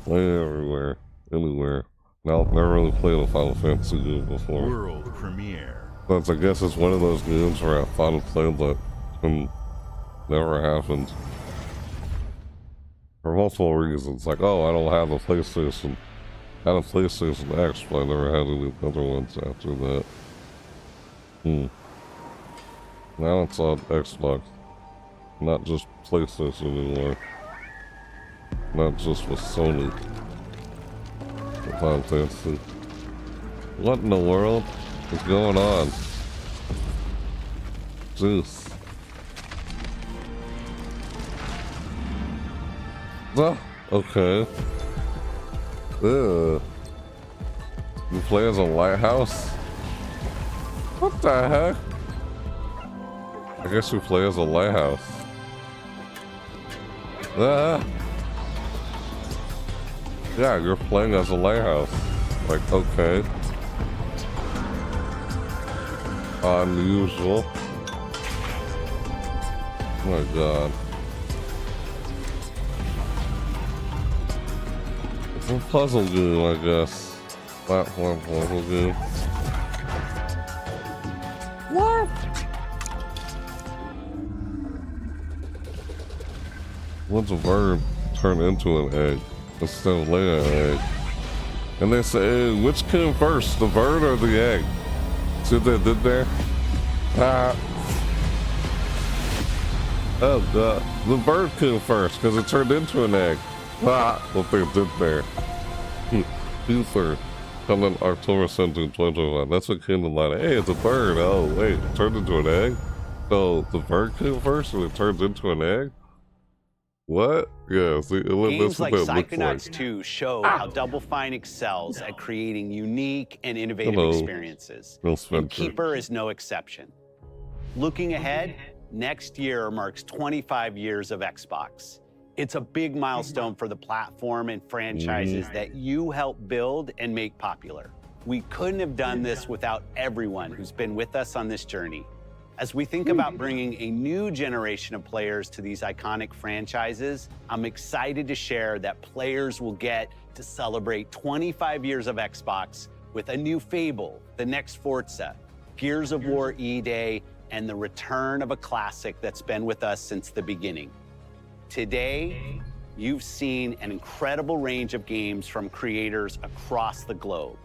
Play it everywhere. Anywhere. No, I've never really played a Final Fantasy game before. World premiere. But I guess it's one of those games where I thought I'd play but never happened. For multiple reasons. Like, oh, I don't have a PlayStation. I had a PlayStation X, but I never had any other ones after that. Now it's on Xbox. Not just PlayStation anymore. Not just with Sony. Final Fantasy. What in the world is going on? Jeez. Oh, okay. Ugh. You play as a lighthouse? What the heck? I guess we play as a lighthouse. Ah. Yeah, you're playing as a lighthouse. Like, okay. Unusual. Oh my god. It's a puzzle game, I guess. Platform puzzle game. What? What's a bird turn into an egg instead of laying an egg? And they say, hey, which came first, the bird or the egg? See what they did there? Ah. Oh god. The bird came first because it turned into an egg. Ah. What they did there. Ether. Coming October 17, 2021. That's what came to mind. Hey, it's a bird. Oh, wait. It turned into an egg? So the bird came first and it turns into an egg? What? Yeah, see, games like Psychonauts 2 show how Double Fine excels at creating unique and innovative experiences. And Keeper is no exception. Looking ahead, next year marks 25 years of Xbox. It's a big milestone for the platform and franchises that you helped build and make popular. We couldn't have done this without everyone who's been with us on this journey. As we think about bringing a new generation of players to these iconic franchises, I'm excited to share that players will get to celebrate 25 years of Xbox with a new Fable, the next Forza, Gears of War E-Day, and the return of a classic that's been with us since the beginning. Today, you've seen an incredible range of games from creators across the globe.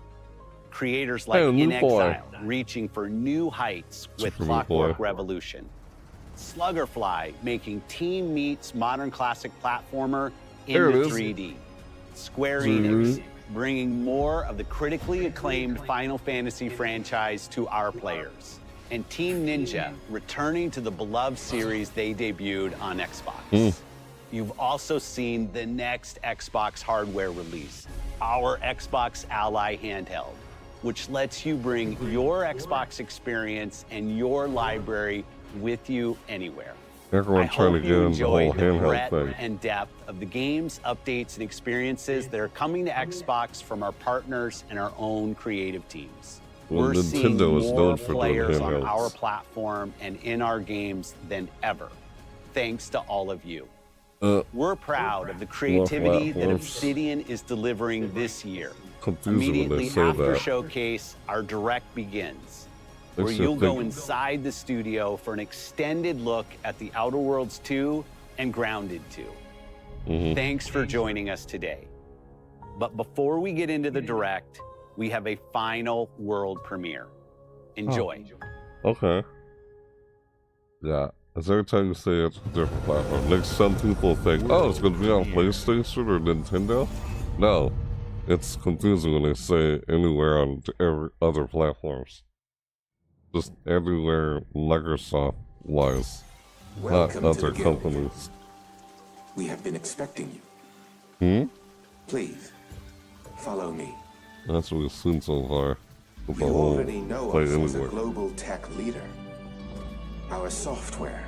Creators like In Exile reaching for new heights with Clockwork Revolution. Sluggerfly making Team Meat's modern classic platformer into 3D. Square Enix bringing more of the critically acclaimed Final Fantasy franchise to our players. And Team Ninja returning to the beloved series they debuted on Xbox. You've also seen the next Xbox hardware release, our Xbox Ally handheld, which lets you bring your Xbox experience and your library with you anywhere. Everyone trying to get into the whole handheld thing. And depth of the games, updates, and experiences that are coming to Xbox from our partners and our own creative teams. Well, We're seeing Nintendo is more known for doing players on handhelds. our platform and in our games than ever, thanks to all of you. We're proud of the creativity that Obsidian is delivering this year. Immediately after Showcase, our Direct begins, where you'll go inside the studio for an extended look at The Outer Worlds 2 and Grounded 2. Thanks for joining us today. But before we get into the Direct, we have a final world premiere. Enjoy. Okay. Yeah. As every time you say it's a different platform, makes some people think, oh, it's going to be on PlayStation or Nintendo. No. It's confusing when they say anywhere on every other platforms. Just everywhere Microsoft-wise, not other companies. We have been expecting you. Please, follow me. That's what we've seen so far. You already know us as a global tech leader. Our software,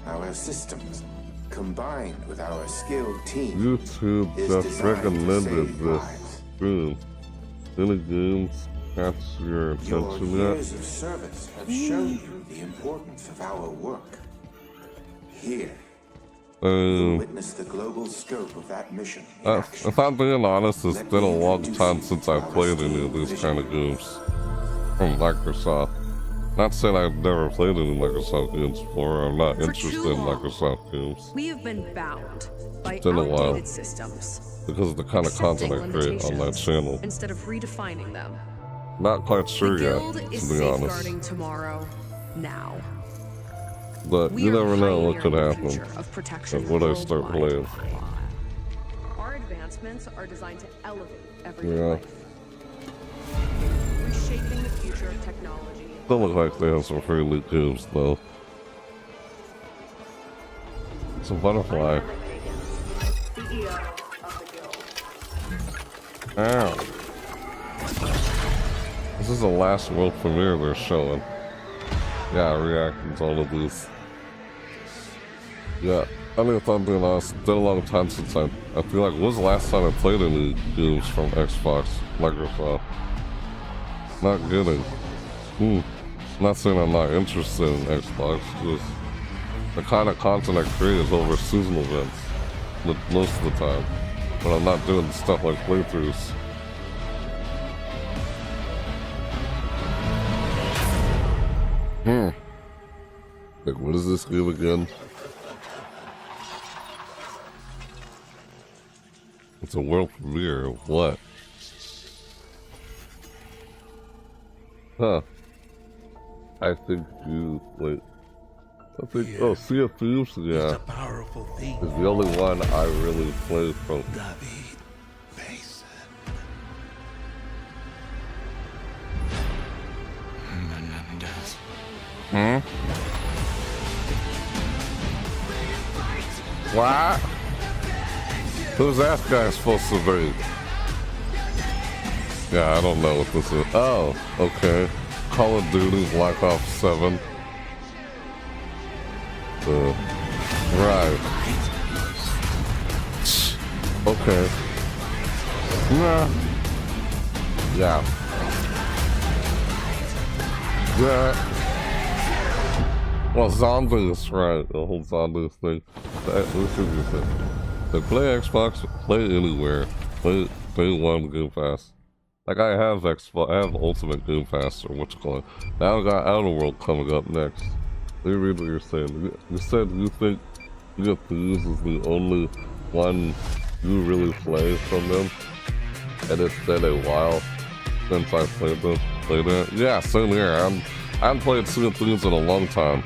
our systems, combined with our skilled team, YouTube just recommended this stream. Any games catch your attention your yet? years of service have shown you the importance of our work. Here, witness the global scope of that mission. If I'm being honest, it's been a long time since I've played any of these kind of games from Microsoft. Not saying I've never played any Microsoft games before. I'm not interested in Microsoft games. We have been bound by It's been a while. outdated systems. Because of the kind of content I create on that channel. Instead of redefining them. Not quite sure The yet, Guild is to be honest. safeguarding tomorrow, now. But We you are never know what could pioneering the happen future of protection when I start worldwide. playing. Our advancements are designed to elevate everyday Yeah. life. Reshaping the future of technology. Don't look like they have some pretty neat games though. It's a butterfly. The Ow. This is the last world premiere they're showing. Yeah, reactions, all of these. Yeah, I mean, if I'm being honest, it's been a long time since I feel like, when was the last time I played any games from Xbox, Microsoft? Not getting. Not saying I'm not interested in Xbox, just the kind of content I create is over seasonal events, most of the time. But I'm not doing stuff like playthroughs. Like, what is this game again? It's a world premiere of what? Huh. I think you, wait. I think, oh, Sea of Thieves? Yeah. It's the only one I really played from. What? Who's that guy supposed to be? Yeah, I don't know what this is. Oh, okay. Call of Duty Black Ops 7. Right. Okay. Nah. Yeah. Yeah. Well, zombies, right? The whole zombies thing. What should you say? They play Xbox, play anywhere. Play one Game Pass. Like I have Xbox, I have Ultimate Game Pass, or what's called. Now I got Outer World coming up next. Let me read what you're saying. You said you think Sea of Thieves is the only one you really play from them, and it's been a while since I played it. Yeah, same here. I haven't played Sea of Thieves in a long time.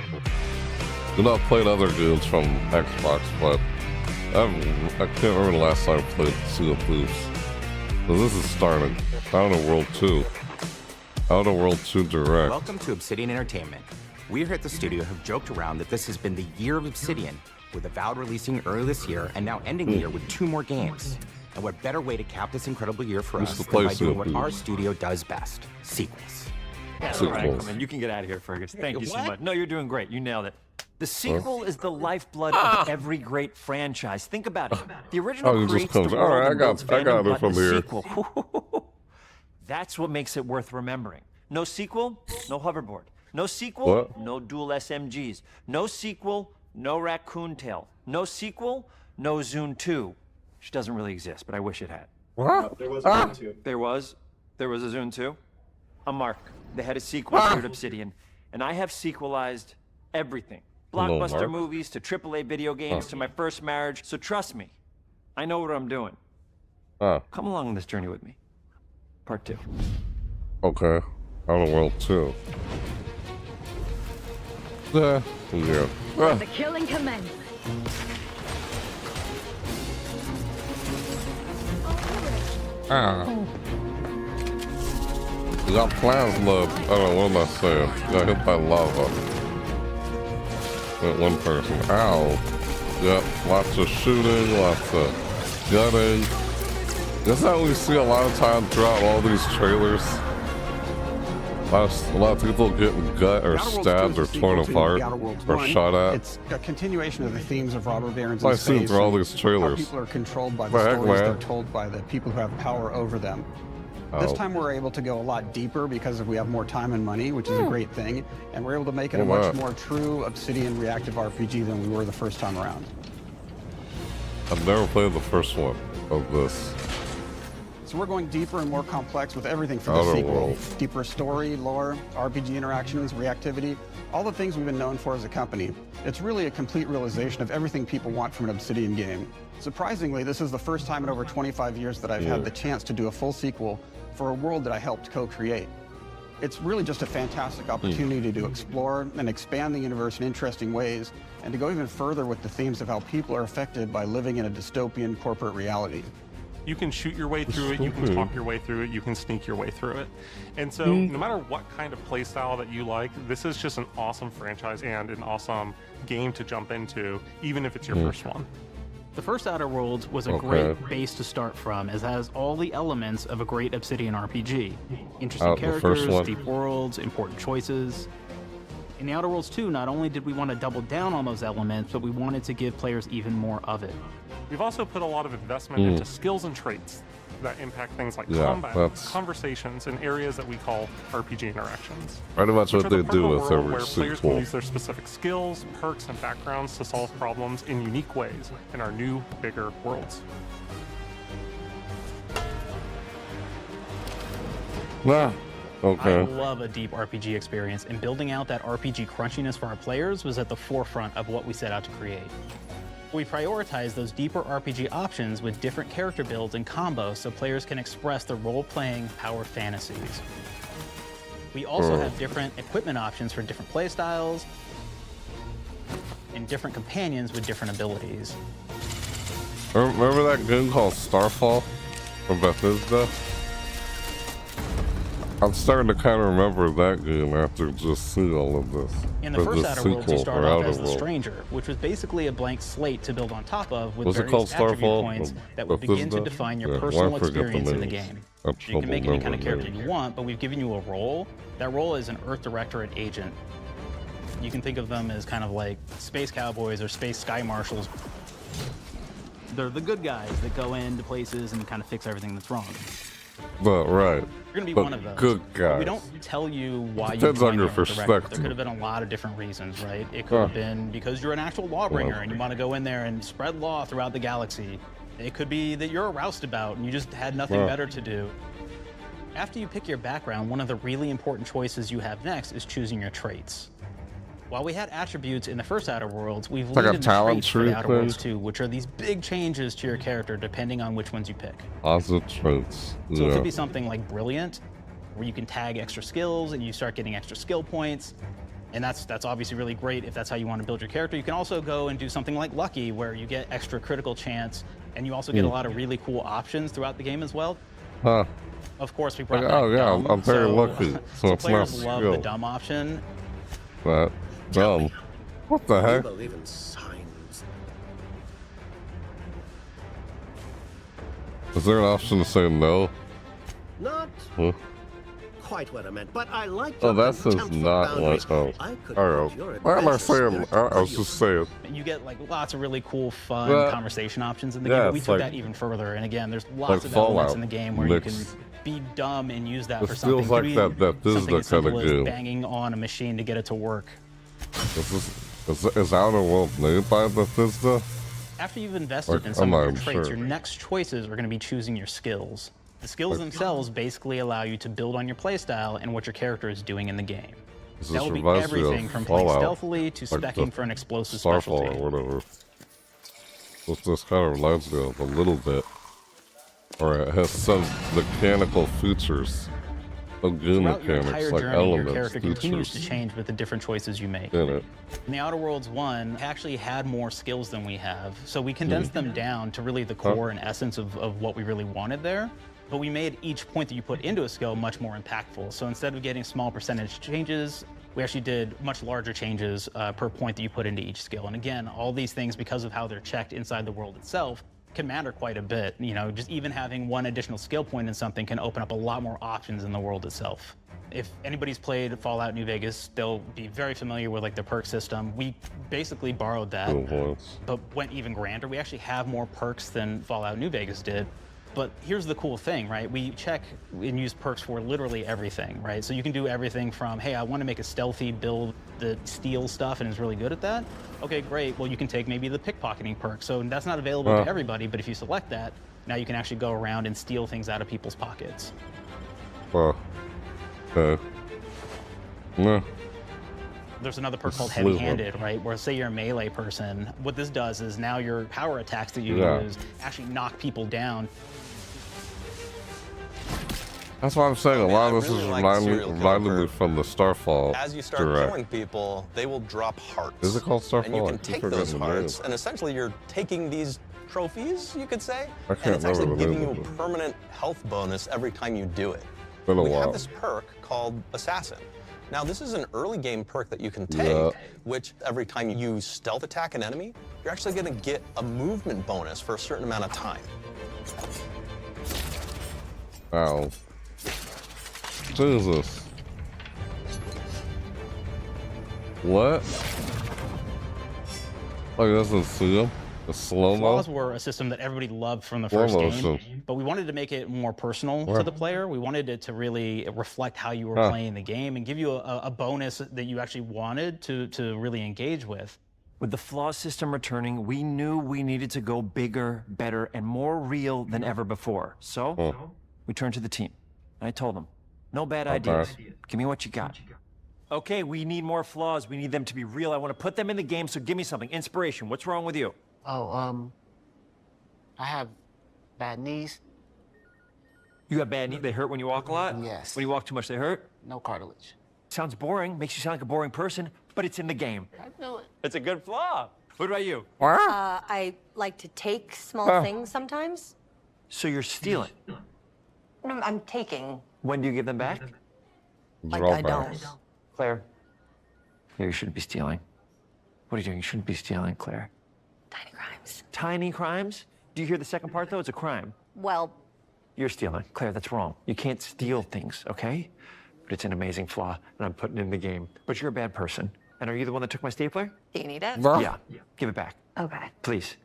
I've not played other games from Xbox, but I can't remember the last time I played Sea of Thieves. So this is starting. Outer World 2. Outer World 2 Direct. Welcome to Obsidian Entertainment. We here at the studio have joked around that this has been the year of Obsidian, with Avowed releasing early this year and now ending the year with 2 more games. And what better way to cap this incredible year for us than by doing what our studio does best, sequels. That's all right, you can get out of here, Fergus. Thank you so much. No, you're doing great. You nailed it. The sequel is the lifeblood of every great franchise. Think about it. The original creates the world and builds fandom, but the sequel. That's what makes it worth remembering. No sequel, no hoverboard. No sequel, no dual SMGs. No sequel, no raccoon tail. No sequel, no Zune 2. Which doesn't really exist, but I wish it had. What? There was a Zune 2. There was a Zune 2? I'm Mark, the head of sequels here at Obsidian, and I have sequelized everything. Blockbuster movies to AAA video games to my first marriage, so trust me, I know what I'm doing. Come along on this journey with me. Part 2. Okay. Outer World 2. Yeah. The killing commences. You got plasma. I don't know, what am I saying? You got hit by lava. With one person. Ow. Yep, lots of shooting, lots of gunning. That's how we see a lot of times throughout all these trailers. A lot of people getting gut or stabbed or torn apart or shot at. It's a continuation of the themes of robber barons in space. I've seen through all these trailers. How people are controlled by the stories they're told by the people who have power over them. This time we're able to go a lot deeper because we have more time and money, which is a great thing, and we're able to make it a much more true Obsidian reactive RPG than we were the first time around. I've never played the first one of this. So we're going deeper and more complex with everything for the sequel. Deeper story, lore, RPG interactions, reactivity, all the things we've been known for as a company. It's really a complete realization of everything people want from an Obsidian game. Surprisingly, this is the first time in over 25 years that I've had the chance to do a full sequel for a world that I helped co-create. It's really just a fantastic opportunity to explore and expand the universe in interesting ways, and to go even further with the themes of how people are affected by living in a dystopian corporate reality. You can shoot your way through it, you can talk your way through it, you can sneak your way through it. And so no matter what kind of play style that you like, this is just an awesome franchise and an awesome game to jump into, even if it's your first one. The first Outer Worlds was a great base to start from, as it has all the elements of a great Obsidian RPG. Interesting characters, deep worlds, important choices. In the Outer Worlds 2, not only did we want to double down on those elements, but we wanted to give players even more of it. We've also put a lot of investment into skills and traits that impact things like combat, conversations, and areas that we call RPG interactions. Pretty much what they do with every where players can sequel. use their specific skills, perks, and backgrounds to solve problems in unique ways in our new, bigger worlds. Okay. I love a deep RPG experience, and building out that RPG crunchiness for our players was at the forefront of what we set out to create. We prioritize those deeper RPG options with different character builds and combos so players can express their role-playing power fantasies. We also have different equipment options for different playstyles and different companions with different abilities. Remember that game called Starfall from Bethesda? I'm starting to kind of remember that game after just seeing all of this. In the first Outer Worlds, you start off as the Stranger, which was basically a blank slate to build on top of with various attribute points that would begin to define your personal experience in the game. You can make any kind of character you want, but we've given you a role. That role is an Earth Directorate agent. You can think of them as kind of like space cowboys or space sky marshals. They're the good guys that go into places and kind of fix everything that's wrong. But You're gonna be one of those. Good guys. We don't tell you why you Depends on your joined the Directorate. perspective. There could have been a lot of different reasons, right? It could have been because you're an actual lawbringer and you want to go in there and spread law throughout the galaxy. It could be that you're a roustabout and you just had nothing better to do. After you pick your background, one of the really important choices you have next is choosing your traits. While we had attributes in the first Outer Worlds, we've leaned into traits for the Outer Worlds 2, which are these big changes to your character depending on which ones you pick. Positive traits. So it could be something like Brilliant, where you can tag extra skills and you start getting extra skill points. And that's obviously really great if that's how you want to build your character. You can also go and do something like Lucky, where you get extra critical chance, and you also get a lot of really cool options throughout the game as well. Of course, we brought back dumb, I'm very lucky. So it's not players love skill. the dumb option. But dumb. What the heck? believe in signs. Is there an option to say no? Not Huh? quite what I meant, but I like Oh, your that says contempt for not like. boundaries. Oh, I could alright. use your Why am I adventurous saying? spirit I was just saying. You get like lots of really cool, fun Yeah. conversation options in the Yeah, game. But we it's took like- that even further. And again, there's lots like of elements Fallout in the game where mixed. you can be dumb and use that It for something. feels like Could be that Bethesda something as simple kinda as game. banging on a machine to get it to work. Is Outer Worlds made by Bethesda? After you've invested in I'm some of your not traits, sure. your next choices are going to be choosing your skills. The skills themselves basically allow you to build on your playstyle and what your character is doing in the game. This That will be reminds me of everything from playing Fallout, stealthily to like specking the for an explosive Starfall specialty. or whatever. This kind of reminds me of a little bit. Or it has some mechanical features. Some game Throughout your mechanics, entire like journey, elements, your character continues to features change with the different choices you make. in it. In the Outer Worlds 1, it actually had more skills than we have, so we condensed them down to really the core and essence of what we really wanted there. But we made each point that you put into a skill much more impactful. So instead of getting small percentage changes, we actually did much larger changes per point that you put into each skill. And again, all these things, because of how they're checked inside the world itself, can matter quite a bit. You know, just even having one additional skill point in something can open up a lot more options in the world itself. If anybody's played Fallout New Vegas, they'll be very familiar with like the perk system. We basically borrowed that, but went even grander. We actually have more perks than Fallout New Vegas did. But here's the cool thing, right? We check and use perks for literally everything, right? So you can do everything from, hey, I want to make a stealthy build that steals stuff and is really good at that. Okay, great. Well, you can take maybe the pickpocketing perk. So that's not available to everybody, but if you select that, now you can actually go around and steal things out of people's pockets. Okay. No. There's another perk called Heavy-Handed, right? Where say you're a melee person, what this does is now your power attacks that you use actually knock people down. That's why I'm saying a lot of this is reminding me from the Starfall As you start direct. killing people, they will drop hearts. Is it called Starfall? And you I can keep take forgetting those the name. hearts, and essentially you're taking these trophies, you could say, I and can't it's actually remember the giving name you of a it. permanent health bonus every time you do it. Been a We while. have this perk called Assassin, Now, this is an early game perk that you can take, which every time you stealth attack an enemy, you're actually going to get a movement bonus for a certain amount of time. Wow. Jesus. What? Oh, he doesn't see him? The slow-mo? Flaws were a system that everybody loved from the first game, but we wanted to make it more personal to the player. We wanted it to really reflect how you were playing the game and give you a bonus that you actually wanted to really engage with. With the flaw system returning, we knew we needed to go bigger, better, and more real than ever before. So, we turned to the team. I told them, no bad ideas. Give me what you got. Okay, we need more flaws. We need them to be real. I want to put them in the game, so give me something. Inspiration. What's wrong with you? Oh, I have bad knees. You have bad knees? They hurt when you walk a lot? Yes. When you walk too much, they hurt? No cartilage. Sounds boring. Makes you sound like a boring person, but it's in the game. I know it. It's a good flaw. What about you? I like to take small things sometimes. So you're stealing? No, I'm taking. When do you give them back? Like I don't. Claire, you shouldn't be stealing. What are you doing? You shouldn't be stealing, Claire. Tiny crimes. Tiny crimes? Do you hear the second part, though? It's a crime. Well, You're stealing. Claire, that's wrong. You can't steal things, okay? But it's an amazing flaw, and I'm putting it in the game. But you're a bad person. And are you the one that took my stapler? do you need it? Yeah. Give it back. Okay. Please.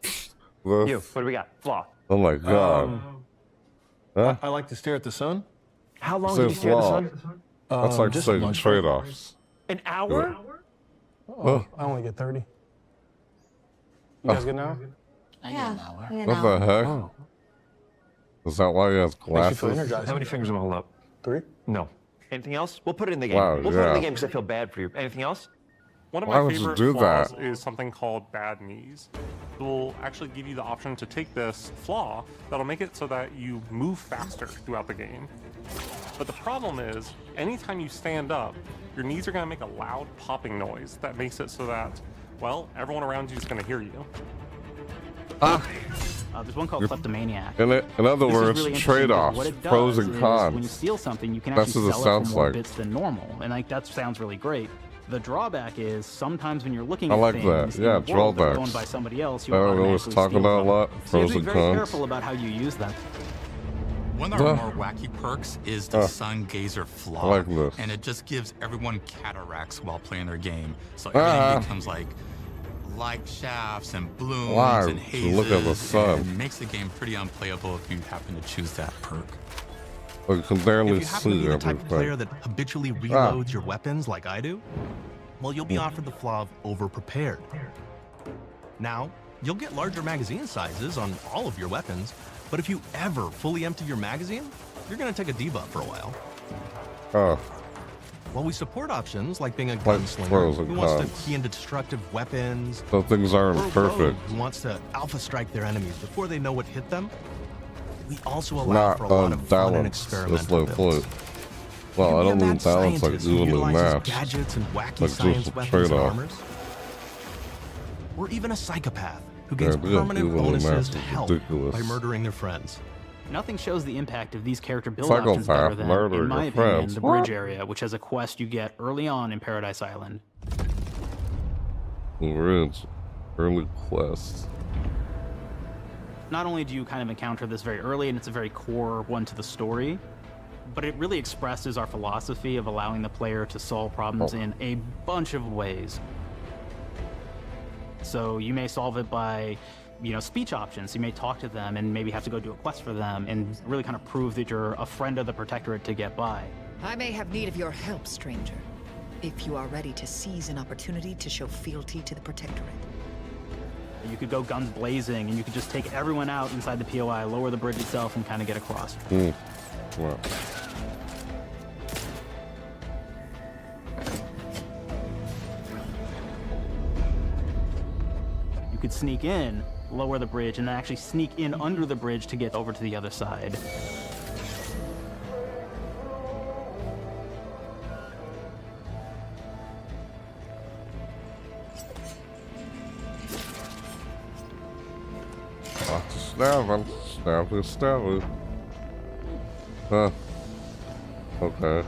You, what do we got? Flaw. Oh my god. I like to stare at the sun. How long did you stare at the sun? That's like just saying lunch trade-offs. An hour? Oh, I only get 30. You guys get an hour? I get an hour. What the heck? Oh. Is that why he has Makes you feel glasses? energized. How many fingers am I holding up? 3? No. Anything else? We'll put it in the game. Wow, we'll put it in yeah. the game because I feel bad for you. Anything else? One of Why my would you favorite do flaws that? is something called bad knees. It will actually give you the option to take this flaw that'll make it so that you move faster throughout the game. But the problem is, anytime you stand up, your knees are going to make a loud popping noise that makes it so that, well, everyone around you is going to hear you. There's one called Kleptomaniac. In other This is words, really interesting, trade-offs, what it does pros and is cons. When you steal something, you can That's actually what it sell it sounds for more like. bits than normal, and like that sounds really great. The drawback is sometimes when you're looking I at like things that. in Yeah, the world that are drawbacks. owned by somebody else, you I don't always automatically talk steal about a from lot. them. So you have Pros to and be very cons. careful about how you use them. One of our more wacky perks is the Sun Gazer Flaw. I like this. And it just gives everyone cataracts while playing their game. So everything becomes like light shafts and blooms Wow, and to hazes. look at the sun. And makes the game pretty unplayable if you happen to choose that perk. You can barely If you happen to see be the type of player everything. that habitually reloads your weapons like I do, well, you'll be offered the flaw of over-prepared. Now, you'll get larger magazine sizes on all of your weapons, but if you ever fully empty your magazine, you're going to take a debuff for a while. While we support options like being a gunslinger pros and who wants cons. to key into destructive weapons, So things aren't or a perfect. rogue who wants to alpha strike their enemies before they know what hit them, we also allow Not for a lot of fun and unbalanced. That's experimental the builds. point. Well, I don't mean balance like Scientist who evenly utilizes matched. gadgets and wacky Like science just a weapons and trade-off. armors. Or even a psychopath who Yeah, gains yeah, permanent evenly bonuses matched to is help ridiculous. by murdering their friends. Nothing shows the impact of these character build options Psychopath, better than, murder in my your opinion, friends. the What? bridge area, which has a quest you get early on in Paradise Island. Ridge. Early quest. Not only do you kind of encounter this very early, and it's a very core one to the story, but it really expresses our philosophy of allowing the player to solve problems in a bunch of ways. So you may solve it by, speech options. You may talk to them and maybe have to go do a quest for them and really kind of prove that you're a friend of the Protectorate to get by. I may have need of your help, stranger, if you are ready to seize an opportunity to show fealty to the Protectorate. You could go guns blazing and you could just take everyone out inside the POI, lower the bridge itself, and kind of get across. Wow. You could sneak in, lower the bridge, and then actually sneak in under the bridge to get over to the other side. Stabby. Huh. Okay.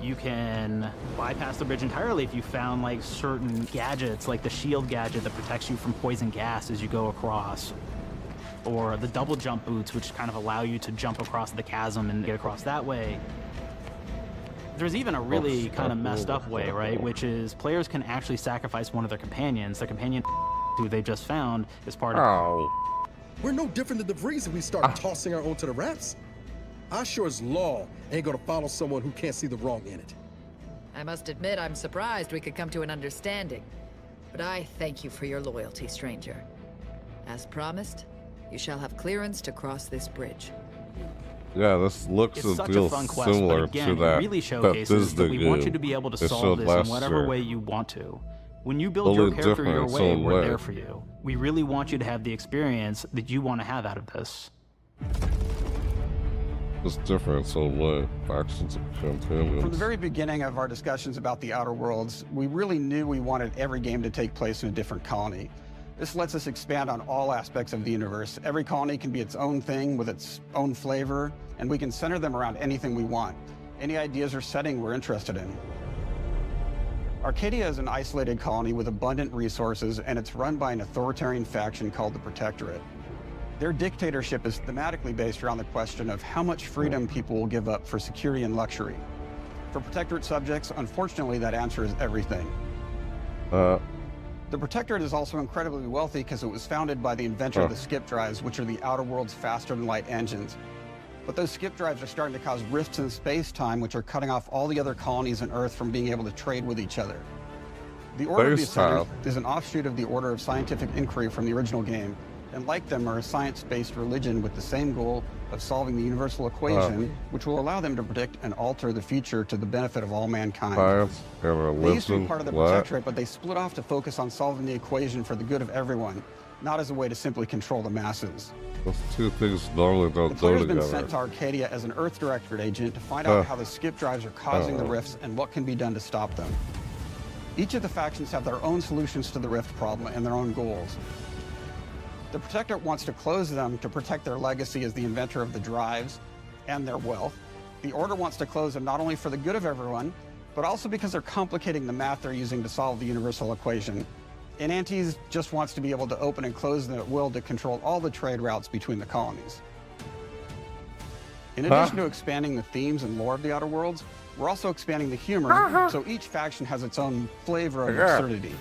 You can bypass the bridge entirely if you found like certain gadgets, like the shield gadget that protects you from poison gas as you go across, or the double jump boots, which kind of allow you to jump across the chasm and get across that way. There's even a really kind of messed up way, right? Which is players can actually sacrifice one of their companions. The companion who they just found is part of. We're no different than the Breeze if we start tossing our own to the Raps. I sure as law ain't gonna follow someone who can't see the wrong in it. I must admit, I'm surprised we could come to an understanding. But I thank you for your loyalty, stranger. As promised, you shall have clearance to cross this bridge. Yeah, this looks It's such a fun quest, similar but again, to that. it really showcases that we want you to be able to solve this in whatever way you want to. When you build your character your way, we're there for you. We really want you to have the experience that you want to have out of this. It's different, so what? Factions and companions. From the very beginning of our discussions about the Outer Worlds, we really knew we wanted every game to take place in a different colony. This lets us expand on all aspects of the universe. Every colony can be its own thing with its own flavor, and we can center them around anything we want. Any ideas or setting we're interested in. Arcadia is an isolated colony with abundant resources, and it's run by an authoritarian faction called the Protectorate. Their dictatorship is thematically based around the question of how much freedom people will give up for security and luxury. For Protectorate subjects, unfortunately, that answer is everything. The Protectorate is also incredibly wealthy because it was founded by the inventor of the skip drives, which are the Outer World's faster-than-light engines. But those skip drives are starting to cause rifts in space-time, which are cutting off all the other colonies on Earth from being able to trade with each other. The Order of the Ascenders is an offshoot of the Order of Scientific Inquiry from the original game, and like them are a science-based religion with the same goal of solving the universal equation, which will allow them to predict and alter the future to the benefit of all mankind. They used to be part of the Protectorate, but they split off to focus on solving the equation for the good of everyone, not as a way to simply control the masses. Those two things normally don't go together. The player's been sent to Arcadia as an Earth Directorate agent to find out how the skip drives are causing the rifts and what can be done to stop them. Each of the factions have their own solutions to the rift problem and their own goals. The Protectorate wants to close them to protect their legacy as the inventor of the drives and their wealth. The Order wants to close them not only for the good of everyone, but also because they're complicating the math they're using to solve the universal equation. And Antes just wants to be able to open and close them at will to control all the trade routes between the colonies. In addition to expanding the themes and lore of the Outer Worlds, we're also expanding the humor, so each faction has its own flavor of absurdity.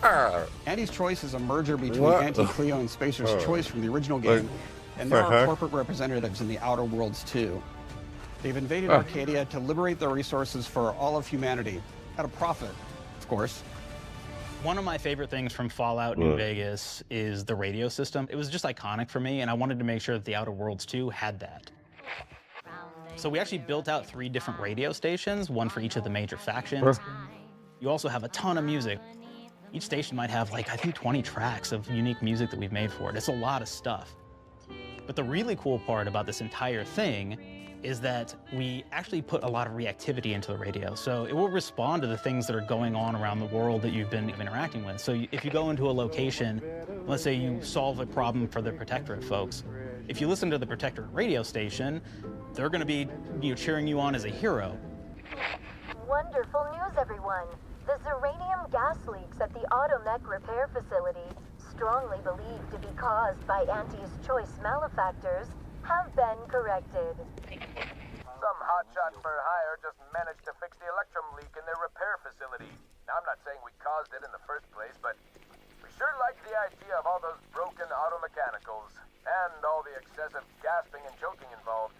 Andy's Choice is a merger between Anti-Cleo and Spacer's Choice from the original game, and there are corporate representatives in the Outer Worlds too. They've invaded Arcadia to liberate their resources for all of humanity, at a profit, of course. One of my favorite things from Fallout New Vegas is the radio system. It was just iconic for me, and I wanted to make sure that the Outer Worlds 2 had that. So we actually built out 3 different radio stations, one for each of the major factions. You also have a ton of music. Each station might have, like, I think 20 tracks of unique music that we've made for it. It's a lot of stuff. But the really cool part about this entire thing is that we actually put a lot of reactivity into the radio. So it will respond to the things that are going on around the world that you've been interacting with. So if you go into a location, let's say you solve a problem for the Protectorate folks, if you listen to the Protectorate radio station, they're going to be cheering you on as a hero. Wonderful news, everyone. The Zeranium gas leaks at the Automech repair facility, strongly believed to be caused by Anti's Choice malefactors, have been corrected. Some hotshot for hire just managed to fix the electrum leak in their repair facility. Now, I'm not saying we caused it in the first place, but we sure like the idea of all those broken automechanicals and all the excessive gasping and choking involved.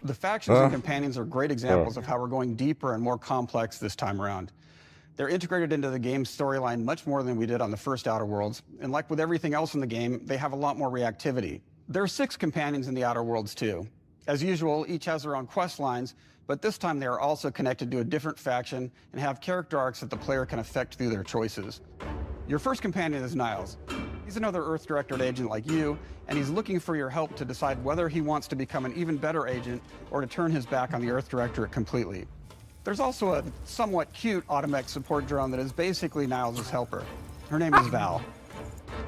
The factions and companions are great examples of how we're going deeper and more complex this time around. They're integrated into the game's storyline much more than we did on the first Outer Worlds, and like with everything else in the game, they have a lot more reactivity. There are 6 companions in the Outer Worlds too. As usual, each has their own quest lines, but this time they are also connected to a different faction and have character arcs that the player can affect through their choices. Your first companion is Niles. He's another Earth Directorate agent like you, and he's looking for your help to decide whether he wants to become an even better agent or to turn his back on the Earth Directorate completely. There's also a somewhat cute Automech support drone that is basically Niles' helper. Her name is Val.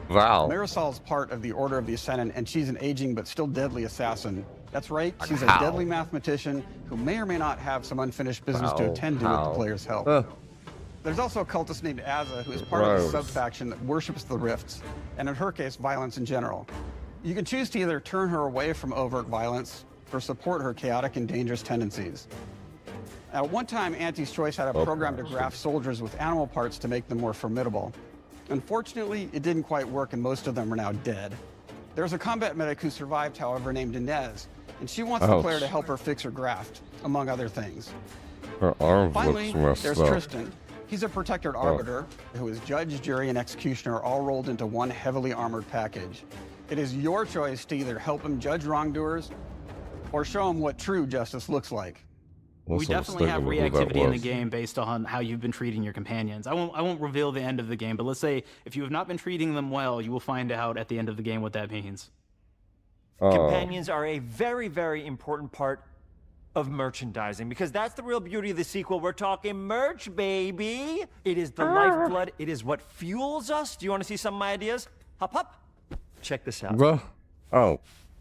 Val. Marisol's part of the Order of the Ascendant, and she's an aging but still deadly assassin. That's right, she's a deadly mathematician who may or may not have some unfinished business to attend to with the player's help. There's also a cultist named Azza, who is part of a sub-faction that worships the rifts, and in her case, violence in general. You can choose to either turn her away from overt violence or support her chaotic and dangerous tendencies. At one time, Auntie's Choice had a program to graft soldiers with animal parts to make them more formidable. Unfortunately, it didn't quite work, and most of them are now dead. There's a combat medic who survived, however, named Inez, and she wants the player to help her fix her graft, among other things. Her arm Finally, looks messed there's up. Tristan. He's a protected arbiter who is judge, jury, and executioner all rolled into one heavily armored package. It is your choice to either help him judge wrongdoers or show him what true justice looks like. We definitely have reactivity in the game based on how you've been treating your companions. I won't reveal the end of the game, but let's say if you have not been treating them well, you will find out at the end of the game what that means. Companions are a very, very important part of merchandising, because that's the real beauty of the sequel. We're talking merch, baby. It is the lifeblood. It is what fuels us. Do you want to see some of my ideas? Hop, hop. Check this out.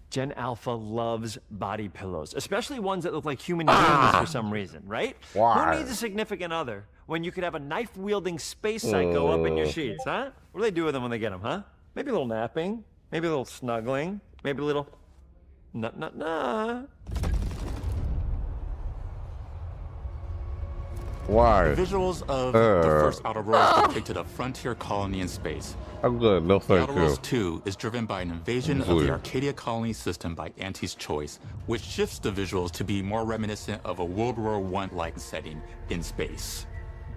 Gen Alpha loves body pillows, especially ones that look like human beings for some reason, right? Why? Who needs a significant other when you could have a knife-wielding space psycho up in your sheets, huh? What do they do with them when they get them, huh? Maybe a little napping, maybe a little snuggling, maybe a little nut. Why? The visuals of the first Outer Worlds depicted a frontier colony in space. I'm good, no The thank Outer you. Worlds 2 is driven by an invasion of the Arcadia colony system by Auntie's Choice, which shifts the visuals to be more reminiscent of a World War I-like setting in space.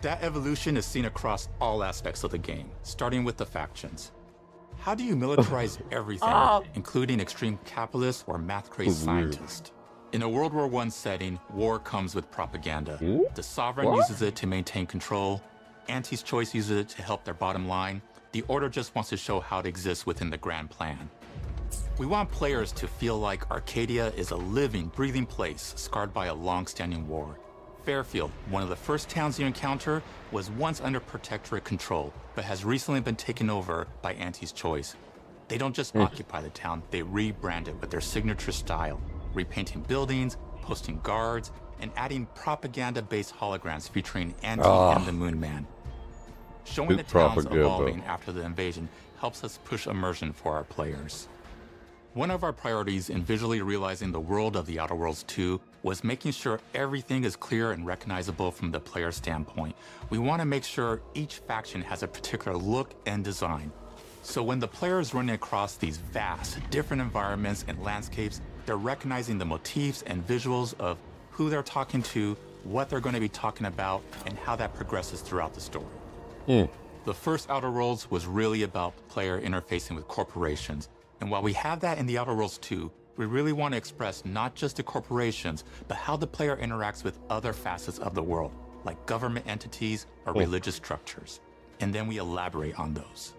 That evolution is seen across all aspects of the game, starting with the factions. How do you militarize everything, including extreme capitalists or math-crazed scientists? In a World War I setting, war comes with propaganda. The Sovereign uses it to maintain control. Auntie's Choice uses it to help their bottom line. The Order just wants to show how it exists within the grand plan. We want players to feel like Arcadia is a living, breathing place scarred by a long-standing war. Fairfield, one of the first towns you encounter, was once under protectorate control, but has recently been taken over by Auntie's Choice. They don't just occupy the town, they rebrand it with their signature style, repainting buildings, posting guards, and adding propaganda-based holograms featuring Auntie and the Moon Man. Showing the towns evolving after the invasion helps us push immersion for our players. One of our priorities in visually realizing the world of the Outer Worlds 2 was making sure everything is clear and recognizable from the player standpoint. We want to make sure each faction has a particular look and design. So when the player is running across these vast, different environments and landscapes, they're recognizing the motifs and visuals of who they're talking to, what they're going to be talking about, and how that progresses throughout the story. The first Outer Worlds was really about the player interfacing with corporations. And while we have that in the Outer Worlds 2, we really want to express not just the corporations, but how the player interacts with other facets of the world, like government entities or religious structures. And then we elaborate on those.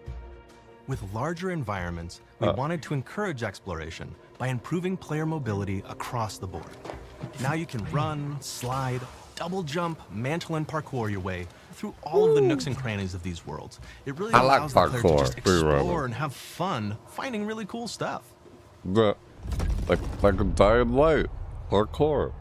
With larger environments, we wanted to encourage exploration by improving player mobility across the board. Now you can run, slide, double jump, mantle, and parkour your way through all of the nooks and crannies of these worlds. It really allows the player to just explore and have fun finding really cool stuff. Like a Dying Light, parkour,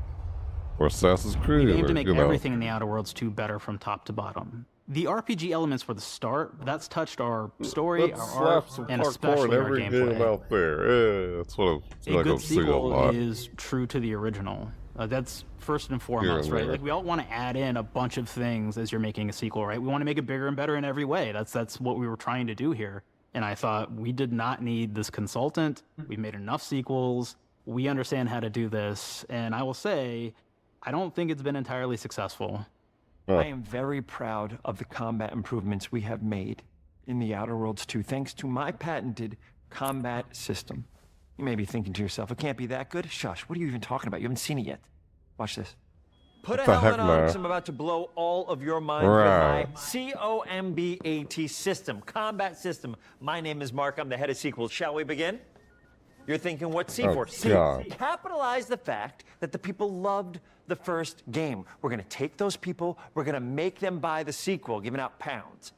or Assassin's Creed. We aim to make everything in the Outer Worlds 2 better from top to bottom. The RPG elements were the start, but that's touched our story, our art, and especially our gameplay. Out there. Yeah, that's what a good sequel is true to the original. That's first and foremost, right? Like we all want to add in a bunch of things as you're making a sequel, right? We want to make it bigger and better in every way. That's what we were trying to do here. And I thought we did not need this consultant. We made enough sequels. We understand how to do this. And I will say, I don't think it's been entirely successful. I am very proud of the combat improvements we have made in the Outer Worlds 2, thanks to my patented combat system. You may be thinking to yourself, it can't be that good? Shush, what are you even talking about? You haven't seen it yet. Watch this. Put a helmet on, because I'm about to blow all of your mind with my COMBAT system, combat system. My name is Mark, I'm the head of sequels. Shall we begin? You're thinking, what's C for? C. Capitalize the fact that the people loved the first game. We're going to take those people, we're going to make them buy the sequel, giving out pounds.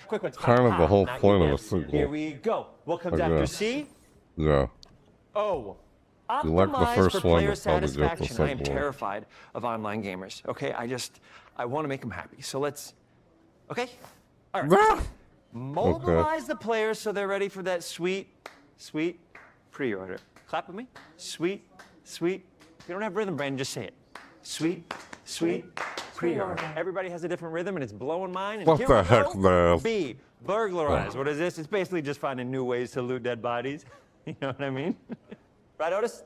Quick ones. Kind of the whole point of a sequel. Here we go. What comes after C? Yeah. O. you like the Optimize first for one, player but probably get the satisfaction. I am second one. terrified of online gamers. Okay, I want to make them happy. So let's. Okay. All right. Mobilize the players so they're ready for that sweet pre-order. Clap with me. Sweet. If you don't have rhythm, Brandon, just say it. Sweet pre-order. Everybody has a different rhythm, and it's blowing mine. And What here the we heck, go. man? B. Burglarize. What is this? It's basically just finding new ways to loot dead bodies. You know what I mean? Right, Otis?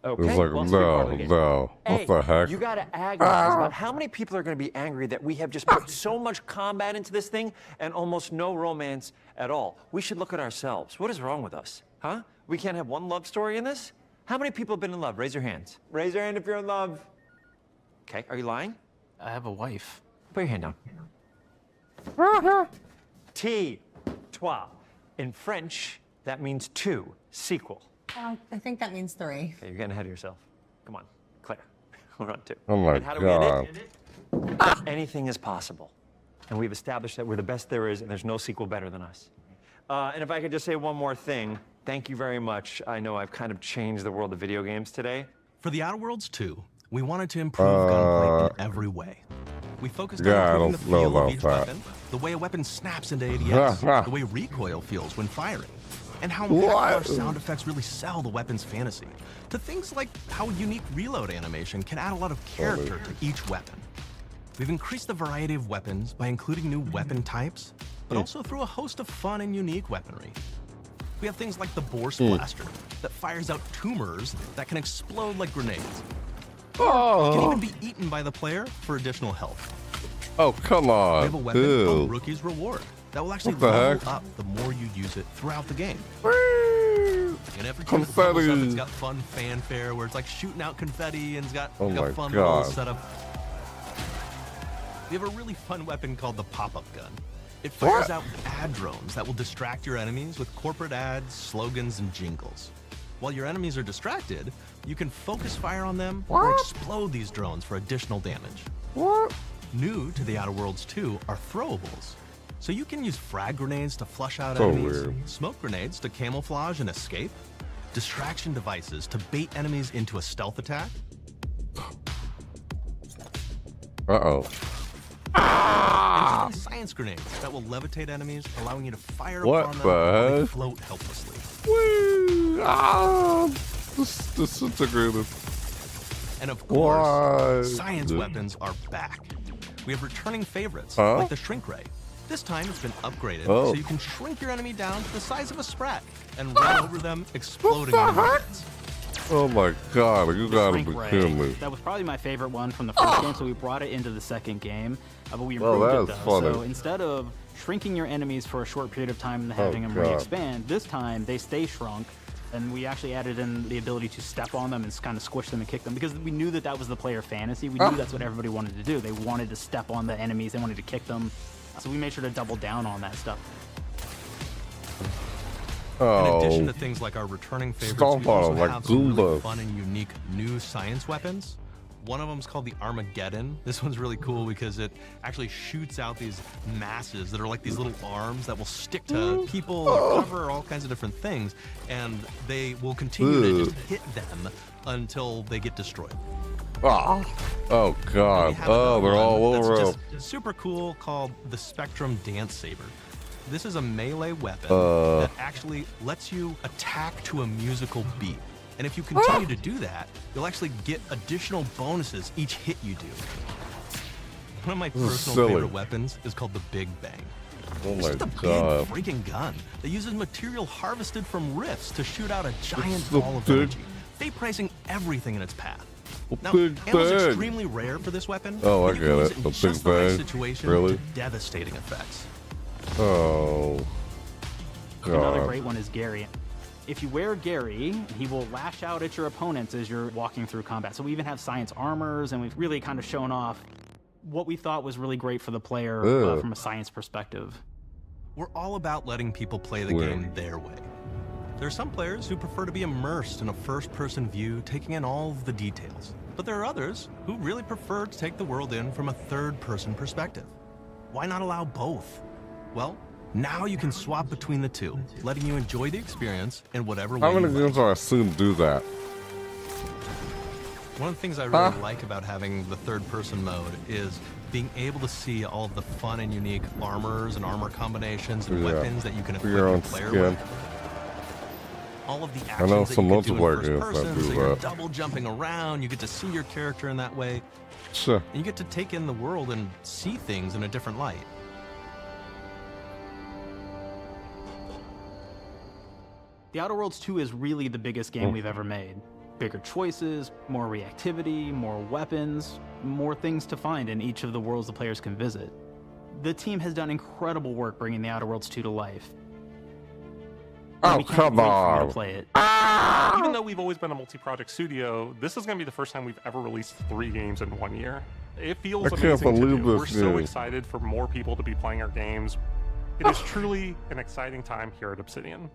Okay. It's like, well, it's a big part of the game. no. Hey, What the heck? you got to agonize about how many people are going to be angry that we have just put so much combat into this thing and almost no romance at all. We should look at ourselves. What is wrong with us? Huh? We can't have one love story in this? How many people have been in love? Raise your hands. Raise your hand if you're in love. Okay, are you lying? I have a wife. Put your hand down. Toi. In French, that means two. Sequel. I think that means 3. Okay, you're getting ahead of yourself. Come on, Claire. We're on 2. Oh my And how do God. we end it? Anything is possible. And we've established that we're the best there is, and there's no sequel better than us. And if I could just say one more thing, thank you very much. I know I've kind of changed the world of video games today. For the Outer Worlds 2, we wanted to improve gunplay in every way. We focused on I improving the don't know feel of about each that. weapon, the way a weapon snaps into ADS, the way recoil feels when firing, and how impactful our sound effects really sell the weapon's fantasy, to things like how a unique reload animation can add a lot of character to each weapon. We've increased the variety of weapons by including new weapon types, but also through a host of fun and unique weaponry. We have things like the Boar Blaster that fires out tumors that can explode like grenades. It can even be eaten by the player for additional health. Oh, come on. We have a weapon Ew. called Rookie's Reward that will actually What the level heck? up the more you use it throughout the game. And every time it Confetti. bubbles up, it's got fun fanfare where it's like shooting out confetti and it's got Oh like my a fun little God. setup. We have a really fun weapon called the pop-up gun. It fires out ad drones that will distract your enemies with corporate ads, slogans, and jingles. While your enemies are distracted, you can focus fire on them or explode these drones for additional damage. New to the Outer Worlds 2 are throwables. So you can use frag grenades to flush out So enemies, weird. smoke grenades to camouflage and escape, distraction devices to bait enemies into a stealth attack, Uh-oh. and even science grenades that will levitate enemies, allowing you to fire What upon them the while they heck? float helplessly. Woo! Ah! Disintegrated. And of course, Why? science weapons are back. We have returning favorites, Huh? like the Shrink Ray. This time it's been upgraded, Oh. so you can shrink your enemy down to the size of a sprat and run over them, exploding in minutes. Oh my God, you gotta be Shrink Ray. kidding me. That was probably my favorite one from the first game, so we brought it into the second game. But we Well, improved it that's though. funny. So instead of shrinking your enemies for a short period of time and Oh, having them God. re-expand, this time they stay shrunk. And we actually added in the ability to step on them and kind of squish them and kick them because we knew that that was the player fantasy. We knew that's what everybody wanted to do. They wanted to step on the enemies. They wanted to kick them. So we made sure to double down on that stuff. Oh. In addition to things like our returning favorites, Stomp we also on 'em like have some really Goomba. fun and unique new science weapons. One of them is called the Armageddon. This one's really cool because it actually shoots out these masses that are like these little arms that will stick to people or cover all kinds of different things, and they will continue to just hit them until they get destroyed. Oh, oh We God. have Oh, another they're all one over that's him. just super cool called the Spectrum Dance Saber. This is a melee weapon that actually lets you attack to a musical beat. And if you continue to do that, you'll actually get additional bonuses each hit you do. One of my This is personal silly. favorite weapons is called the Big Bang. Oh It's my just a God. big freaking gun that uses material harvested from rifts to shoot out a giant the ball of big- energy, vapor pricing everything in its path. Now, Big ammo's Bang. extremely rare for this weapon. Oh, I but you get can use it. in The just Big the right Bang? situation Really? to devastating effects. Oh. Another God. great one is Gary. If you wear Gary, he will lash out at your opponents as you're walking through combat. So we even have science armors, and we've really kind of shown off what we thought was really great for the player from a science perspective. We're all about letting people play the game their way. There are some players who prefer to be immersed in a first-person view, taking in all of the details. But there are others who really prefer to take the world in from a third-person perspective. Why not allow both? Well, Now you can swap between the two, letting you enjoy the experience in whatever way How many you games like. are I soon do that? One of the things I really like about having the third-person mode is being able to see all of the fun and unique armors and armor combinations and weapons that you can equip your player with. All of the I know actions that some you can do in multiplayer first games that person, do so you're that. double jumping around, you get to see your character in that way. Sure. And you get to take in the world and see things in a different light. The Outer Worlds 2 is really the biggest game we've ever made. Bigger choices, more reactivity, more weapons, more things to find in each of the worlds the players can visit. The team has done incredible work bringing the Outer Worlds 2 to life. And we can't wait for you to play it. Even though we've always been a multi-project studio, this is going to be the first time we've ever released 3 games in 1 year. It feels amazing to do. We're so excited for more people to be playing our games. It is truly an exciting time here at Obsidian.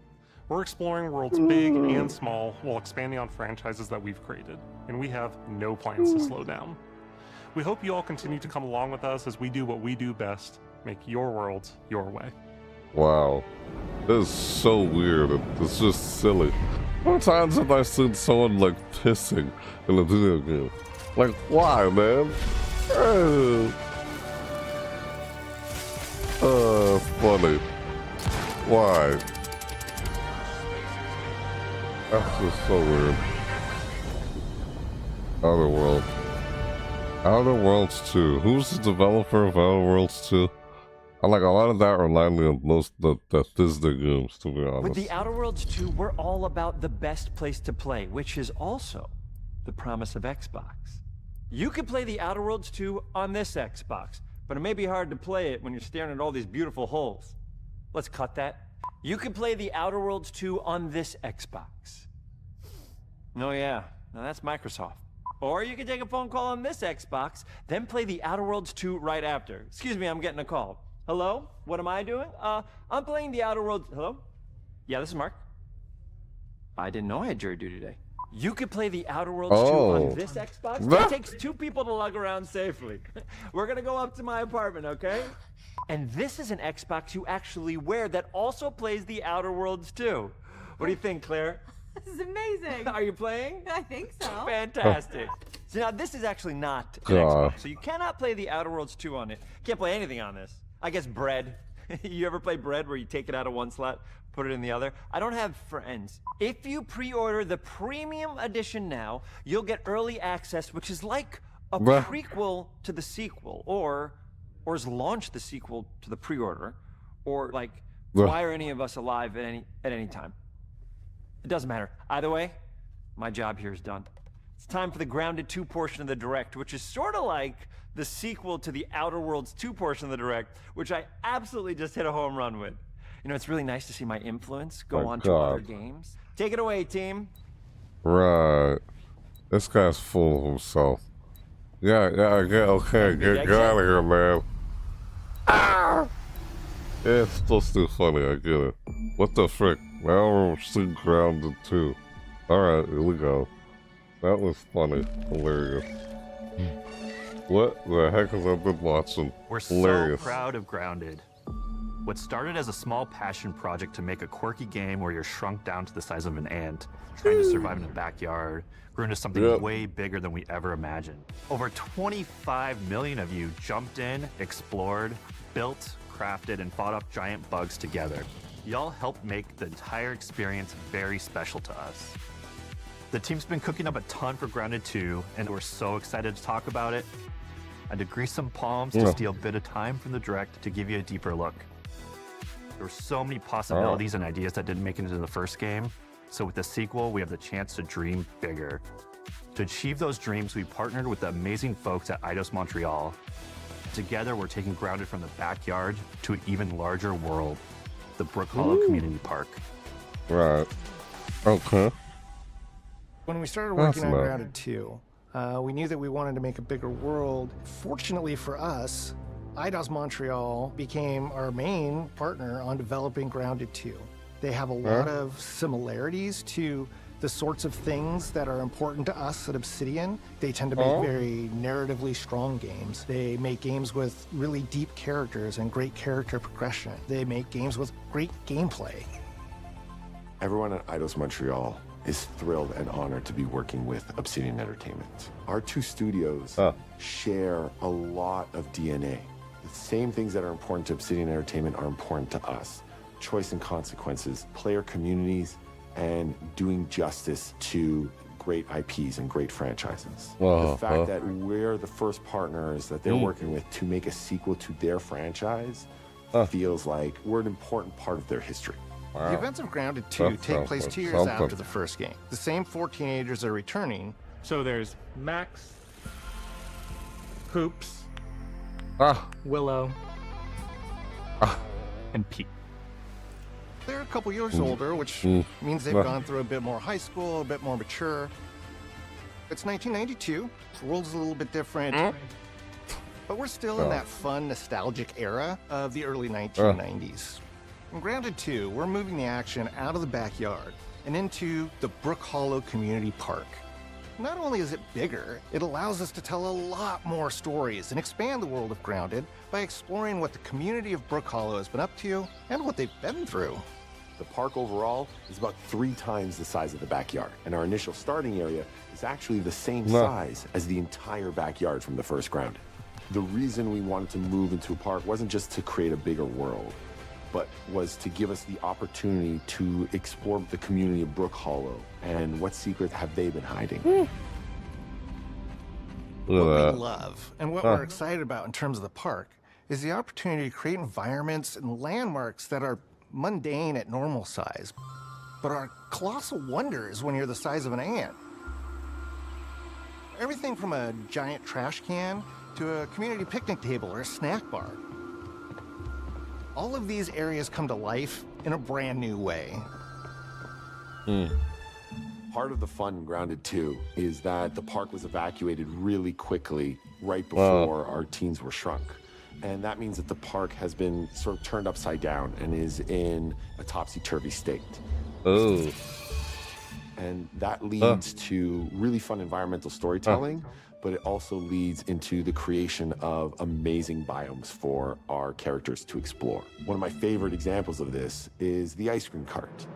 We're exploring worlds big and small while expanding on franchises that we've created, and we have no plans to slow down. We hope you all continue to come along with us as we do what we do best, make your worlds your way. Wow. This is so weird. It's just silly. How many times have I seen someone like pissing in a video game? Like, why, man? Funny. Why? That's just so weird. Outer World. Outer Worlds 2. Who's the developer of Outer Worlds 2? I like a lot of that reminded me of most of the Disney games, to be honest. With the Outer Worlds 2, we're all about the best place to play, which is also the promise of Xbox. You can play the Outer Worlds 2 on this Xbox, but it may be hard to play it when you're staring at all these beautiful holes. Let's cut that. You can play the Outer Worlds 2 on this Xbox. Oh yeah, now that's Microsoft. Or you can take a phone call on this Xbox, then play the Outer Worlds 2 right after. Excuse me, I'm getting a call. Hello? What am I doing? I'm playing the Outer Worlds. Hello? Yeah, this is Mark. I didn't know I had jury duty today. You could play the Outer Worlds 2 on this Xbox. It takes 2 people to lug around safely. We're gonna go up to my apartment, okay? And this is an Xbox you actually wear that also plays the Outer Worlds 2. What do you think, Claire? This is amazing. Are you playing? I think so. Fantastic. So now this is actually not an Xbox, so you cannot play the Outer Worlds 2 on it. Can't play anything on this. I guess Bread. You ever play Bread where you take it out of one slot, put it in the other? I don't have friends. If you pre-order the premium edition now, you'll get early access, which is like a prequel to the sequel, or is launch the sequel to the pre-order, or like why are any of us alive at any time? It doesn't matter. Either way, my job here is done. It's time for the Grounded 2 portion of the Direct, which is sort of like the sequel to the Outer Worlds 2 portion of the Direct, which I absolutely just hit a home run with. You know, it's really nice to see my influence go on to other games. Take it away, team. Right. This guy's full of himself. Yeah, get out of here, man. Ah! Yeah, it's still funny, I get it. What the frick? Now we're still Grounded 2. Alright, here we go. That was funny. Hilarious. What the heck has I been watching? We're Hilarious. so proud of Grounded. What started as a small passion project to make a quirky game where you're shrunk down to the size of an ant, trying to survive in a backyard, grew into something way bigger than we ever imagined. Over 25 million of you jumped in, explored, built, crafted, and fought off giant bugs together. Y'all helped make the entire experience very special to us. The team's been cooking up a ton for Grounded 2, and we're so excited to talk about it. I had to grease some palms to steal a bit of time from the Direct to give you a deeper look. There were so many possibilities and ideas that didn't make it into the first game, so with the sequel, we have the chance to dream bigger. To achieve those dreams, we partnered with the amazing folks at Eidos Montreal. Together, we're taking Grounded from the backyard to an even larger world, the Brook Hollow Community Park. Right. Okay. When we started working on Grounded 2, we knew that we wanted to make a bigger world. Fortunately for us, Eidos Montreal became our main partner on developing Grounded 2. They have a lot of similarities to the sorts of things that are important to us at Obsidian. They tend to make very narratively strong games. They make games with really deep characters and great character progression. They make games with great gameplay. Everyone at Eidos Montreal is thrilled and honored to be working with Obsidian Entertainment. Our two studios share a lot of DNA. The same things that are important to Obsidian Entertainment are important to us. Choice and consequences, player communities, and doing justice to great IPs and great franchises. The fact that we're the first partners that they're working with to make a sequel to their franchise feels like we're an important part of their history. The events of Grounded 2 take place 2 years after the first game. The same 4 teenagers are returning. So there's Max, Hoops, Willow, and Pete. They're a couple years older, which means they've gone through a bit more high school, a bit more mature. It's 1992. The world's a little bit different. But we're still in that fun, nostalgic era of the early 1990s. In Grounded 2, we're moving the action out of the backyard and into the Brook Hollow Community Park. Not only is it bigger, it allows us to tell a lot more stories and expand the world of Grounded by exploring what the community of Brook Hollow has been up to and what they've been through. The park overall is about 3 times the size of the backyard, and our initial starting area is actually the same size as the entire backyard from the first Grounded. The reason we wanted to move into a park wasn't just to create a bigger world, but was to give us the opportunity to explore the community of Brook Hollow and what secrets have they been hiding. What we love and what we're excited about in terms of the park is the opportunity to create environments and landmarks that are mundane at normal size, but are colossal wonders when you're the size of an ant. Everything from a giant trash can to a community picnic table or a snack bar. All of these areas come to life in a brand new way. Part of the fun in Grounded 2 is that the park was evacuated really quickly right before our teens were shrunk. And that means that the park has been sort of turned upside down and is in a topsy-turvy state. And that leads to really fun environmental storytelling, but it also leads into the creation of amazing biomes for our characters to explore. One of my favorite examples of this is the ice cream cart.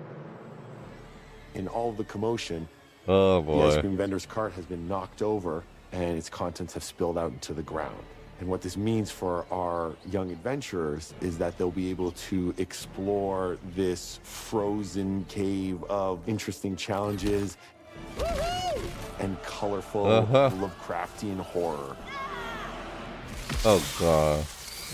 In all of the commotion, the ice cream vendor's cart has been knocked over and its contents have spilled out into the ground. And what this means for our young adventurers is that they'll be able to explore this frozen cave of interesting challenges and colorful Lovecraftian horror. Oh god,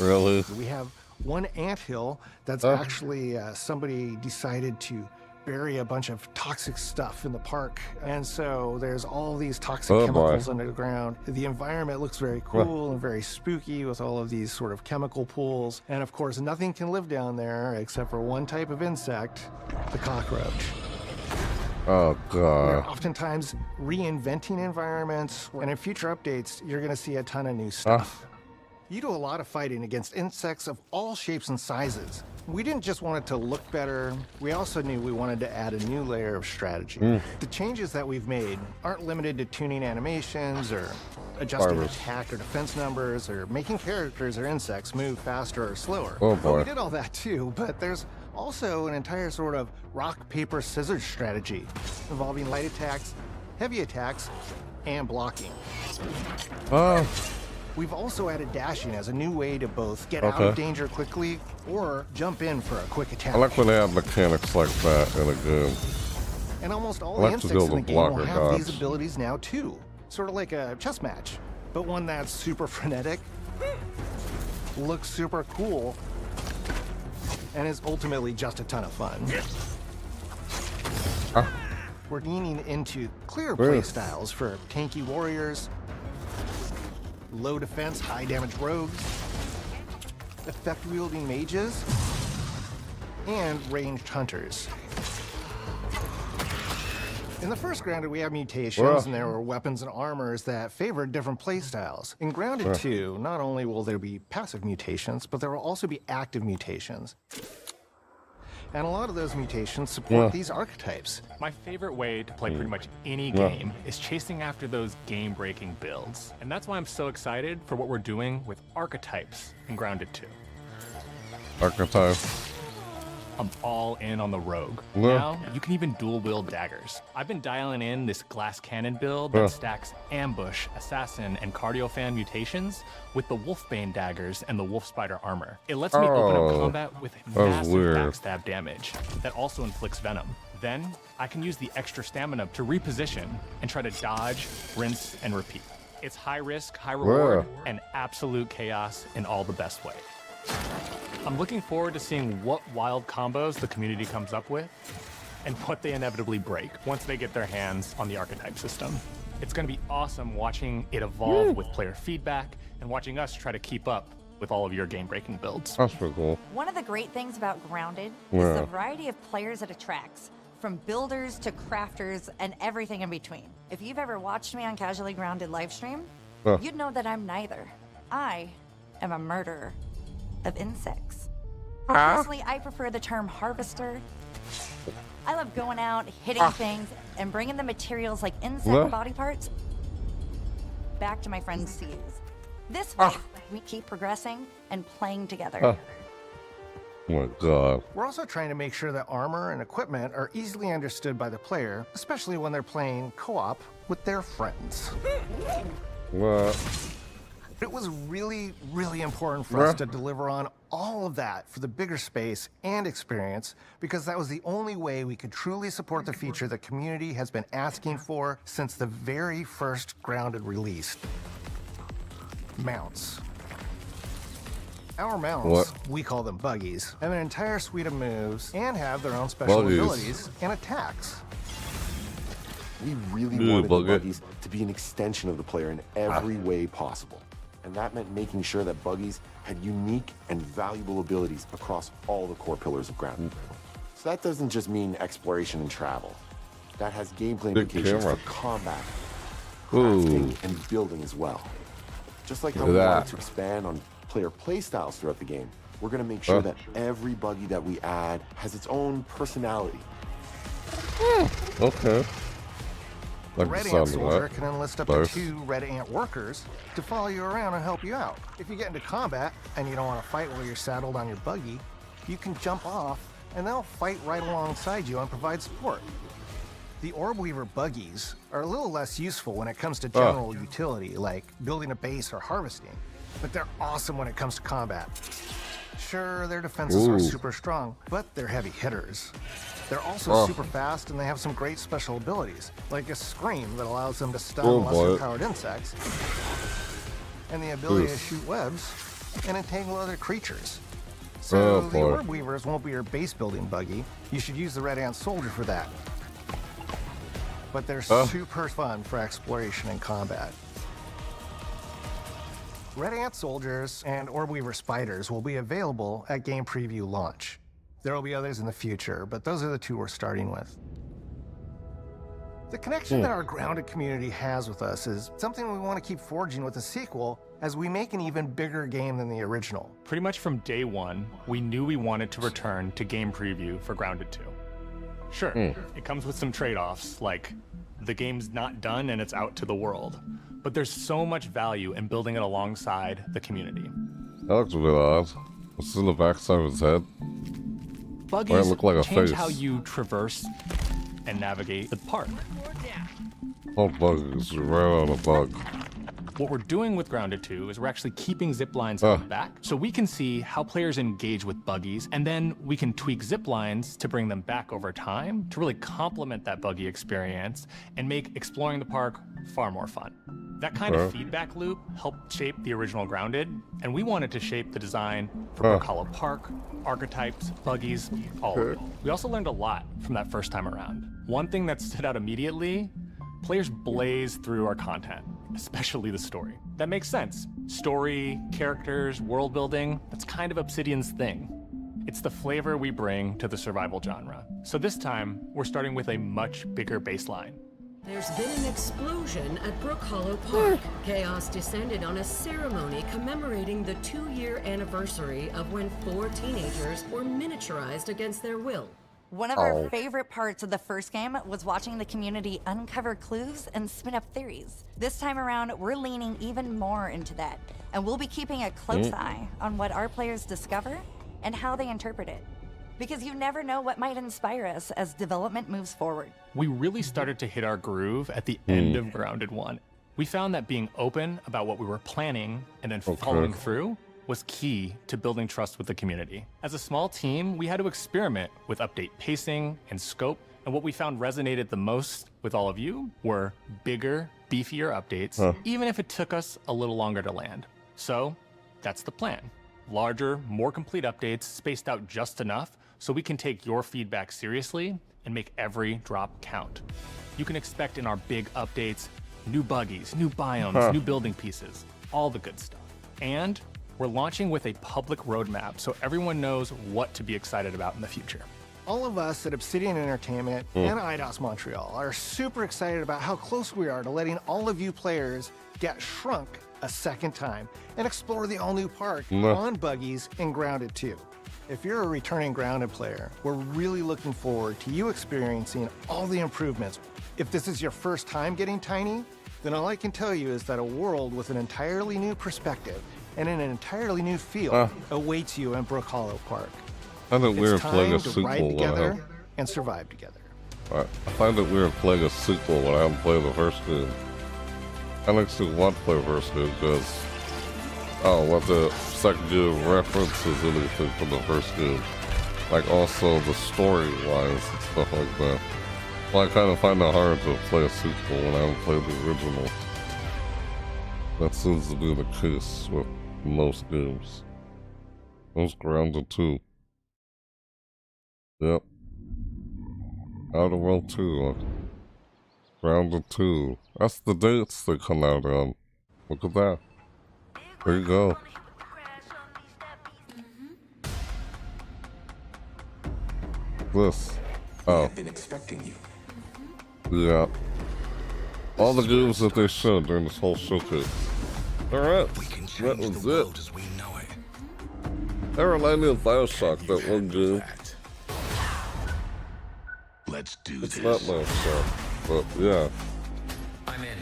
really? We have one anthill that's actually somebody decided to bury a bunch of toxic stuff in the park, and so there's all these toxic chemicals under the ground. The environment looks very cool and very spooky with all of these sort of chemical pools, and of course nothing can live down there except for one type of insect, the cockroach. Oh god. We're oftentimes reinventing environments, and in future updates you're going to see a ton of new stuff. You do a lot of fighting against insects of all shapes and sizes. We didn't just want it to look better, we also knew we wanted to add a new layer of strategy. The changes that we've made aren't limited to tuning animations or adjusting attack or defense numbers or making characters or insects move faster or slower. We did all that too, but there's also an entire sort of rock, paper, scissors strategy involving light attacks, heavy attacks, and blocking. We've also added dashing as a new way to both get out of danger quickly or jump in for a quick attack. I like when they have mechanics like that in a game. And almost all the insects in the game will have these abilities now too. Sort of like a chess match, but one that's super frenetic, looks super cool, and is ultimately just a ton of fun. We're leaning into clearer play styles for tanky warriors, low defense, high damage rogues, effect-wielding mages, and ranged hunters. In the first Grounded, we have mutations, and there were weapons and armors that favored different playstyles. In Grounded 2, not only will there be passive mutations, but there will also be active mutations. And a lot of those mutations support these archetypes. My favorite way to play pretty much any game is chasing after those game-breaking builds. And that's why I'm so excited for what we're doing with archetypes in Grounded 2. Archetypes. I'm all in on the rogue. Yeah. Now, you can even dual-wield daggers. I've been dialing in this glass cannon build that stacks ambush, assassin, and cardiofan mutations with the wolfbane daggers and the wolf spider armor. It lets me open up combat with massive backstab damage that also inflicts venom. Then, I can use the extra stamina to reposition and try to dodge, rinse, and repeat. It's high risk, high reward, and absolute chaos in all the best way. I'm looking forward to seeing what wild combos the community comes up with and what they inevitably break once they get their hands on the archetype system. It's going to be awesome watching it evolve with player feedback and watching us try to keep up with all of your game-breaking builds. That's pretty cool. One of the great things about Grounded is the variety of players it attracts, from builders to crafters and everything in between. If you've ever watched me on Casually Grounded livestream, you'd know that I'm neither. I am a murderer of insects. Personally, I prefer the term harvester. I love going out, hitting things, and bringing the materials like insect body parts back to my friends to use. This way, we keep progressing and playing together. Oh my god. We're also trying to make sure that armor and equipment are easily understood by the player, especially when they're playing co-op with their friends. What? It was really, really important for us to deliver on all of that for the bigger space and experience, because that was the only way we could truly support the feature the community has been asking for since the very first Grounded release. Mounts. Our mounts, we call them buggies, have an entire suite of moves and have their own special abilities and attacks. We really wanted the buggies to be an extension of the player in every way possible. And that meant making sure that buggies had unique and valuable abilities across all the core pillars of Grounded. So that doesn't just mean exploration and travel. That has gameplay implications for combat, crafting, and building as well. Just like how we wanted to expand on player playstyles throughout the game, we're going to make sure that every buggy that we add has its own personality. Okay. The Red Ant Soldier can enlist up to 2 Red Ant workers to follow you around and help you out. If you get into combat and you don't want to fight while you're saddled on your buggy, you can jump off and they'll fight right alongside you and provide support. The Orb Weaver buggies are a little less useful when it comes to general utility, like building a base or harvesting, but they're awesome when it comes to combat. Sure, their defenses are super strong, but they're heavy hitters. They're also super fast, and they have some great special abilities, like a scream that allows them to stun lesser-powered insects, and the ability to shoot webs and entangle other creatures. So the Orb Weavers won't be your base-building buggy. You should use the Red Ant Soldier for that. But they're super fun for exploration and combat. Red Ant Soldiers and Orb Weaver Spiders will be available at game preview launch. There will be others in the future, but those are the 2 we're starting with. The connection that our Grounded community has with us is something we want to keep forging with the sequel as we make an even bigger game than the original. Pretty much from day one, we knew we wanted to return to game preview for Grounded 2. Sure, it comes with some trade-offs, like the game's not done and it's out to the world, but there's so much value in building it alongside the community. That looks a bit odd. What's in the backside of his head? Buggies look like a change face. how you traverse and navigate the park. Oh, buggies, right on a bug. What we're doing with Grounded 2 is we're actually keeping zip lines on the back, so we can see how players engage with buggies, and then we can tweak zip lines to bring them back over time to really complement that buggy experience and make exploring the park far more fun. That kind of feedback loop helped shape the original Grounded, and we wanted to shape the design for Brook Hollow Park, archetypes, buggies, all of it. We also learned a lot from that first time around. One thing that stood out immediately, players blaze through our content, especially the story. That makes sense. Story, characters, world building, that's kind of Obsidian's thing. It's the flavor we bring to the survival genre. So this time, we're starting with a much bigger baseline. There's been an explosion at Brook Hollow Park. Chaos descended on a ceremony commemorating the 2-year anniversary of when 4 teenagers were miniaturized against their will. One of our favorite parts of the first game was watching the community uncover clues and spin up theories. This time around, we're leaning even more into that, and we'll be keeping a close eye on what our players discover and how they interpret it. Because you never know what might inspire us as development moves forward. We really started to hit our groove at the end of Grounded 1. We found that being open about what we were planning and then following through was key to building trust with the community. As a small team, we had to experiment with update pacing and scope, and what we found resonated the most with all of you were bigger, beefier updates, even if it took us a little longer to land. So that's the plan. Larger, more complete updates spaced out just enough so we can take your feedback seriously and make every drop count. You can expect in our big updates, new buggies, new biomes, new building pieces, all the good stuff. And we're launching with a public roadmap so everyone knows what to be excited about in the future. All of us at Obsidian Entertainment and IDOS Montreal are super excited about how close we are to letting all of you players get shrunk a second time and explore the all-new park on buggies in Grounded 2. If you're a returning Grounded player, we're really looking forward to you experiencing all the improvements. If this is your first time getting Tiny, then all I can tell you is that a world with an entirely new perspective and an entirely new feel awaits you in Brook Hollow Park. I find it weird playing a to sequel ride when together and survive together. I find it weird playing a sequel when I haven't played the first game. I actually want to play the first game because what the second game references anything from the first game. Like also the story-wise and stuff like that. Well, I kind of find it hard to play a sequel when I haven't played the original. That seems to be the case with most games. Most Grounded 2. Yep. Outer World 2. Grounded 2. That's the dates they come out on. Look at that. There you go. This. I've been expecting you. Yeah. All the games that they showed during this whole showcase. Alright. That was it. That reminded me of Bioshock, that one game. Let's do it's not Bioshock, but yeah. I'm in.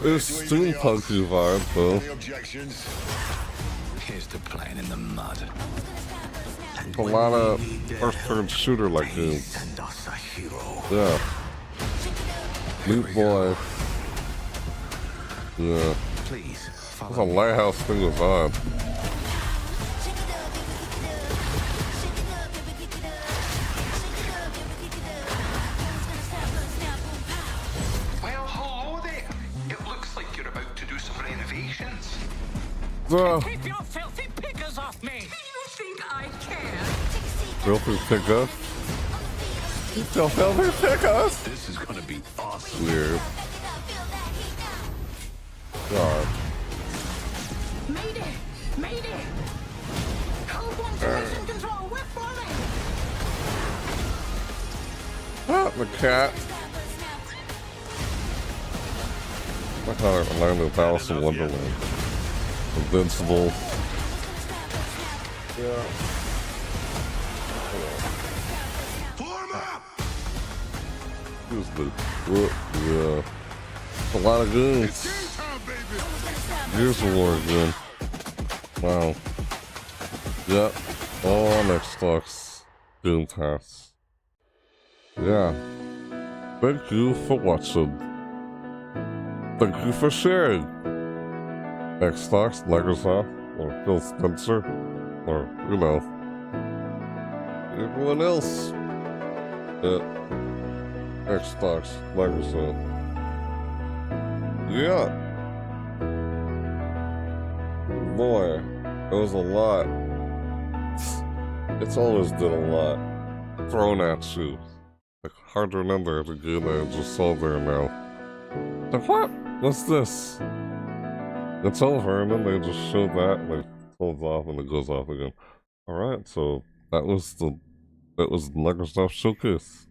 It's steampunky vibe, though. Here's the plan in the mud. A lot of first-person shooter-like games. Yeah. Meat Boy. Yeah. There's a lighthouse thing was on. Well, hello there. It looks like you're about to do some renovations. Keep your filthy pickers off me! Do you think I care? Filthy pickers? Don't filthy pickers? This is gonna be awesome. Weird. God. Mayday! Mayday! Code 1 to mission control, we're falling! Ah, the cat. I thought I learned the Alice in Wonderland. Invincible. Yeah. Here's the yeah. A lot of games. Here's the war again. Wow. Yep. All on Xbox Game Pass. Yeah. Thank you for watching. Thank you for sharing. Xbox, Microsoft, or Phil Spencer, or, you know, everyone else at Xbox, Microsoft. Yeah. Boy, it was a lot. It's always been a lot thrown at you. Like, hard to remember the game I just saw there now. Like, what? What's this? It's over, and then they just show that, and it pulls off, and it goes off again. Alright, so that was the Microsoft Showcase.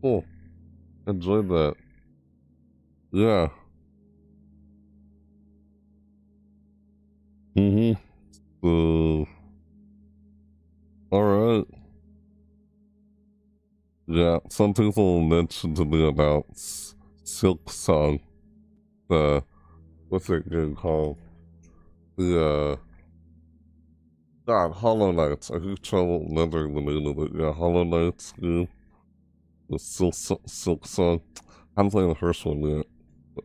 Cool. Enjoyed that. Yeah. So, alright. Yeah, some people mentioned to me about Silk Song. What's it game called? God, Hollow Knights. I keep trouble remembering the name of it. Yeah, Hollow Knights game. The Silk Song. I haven't played the first one yet.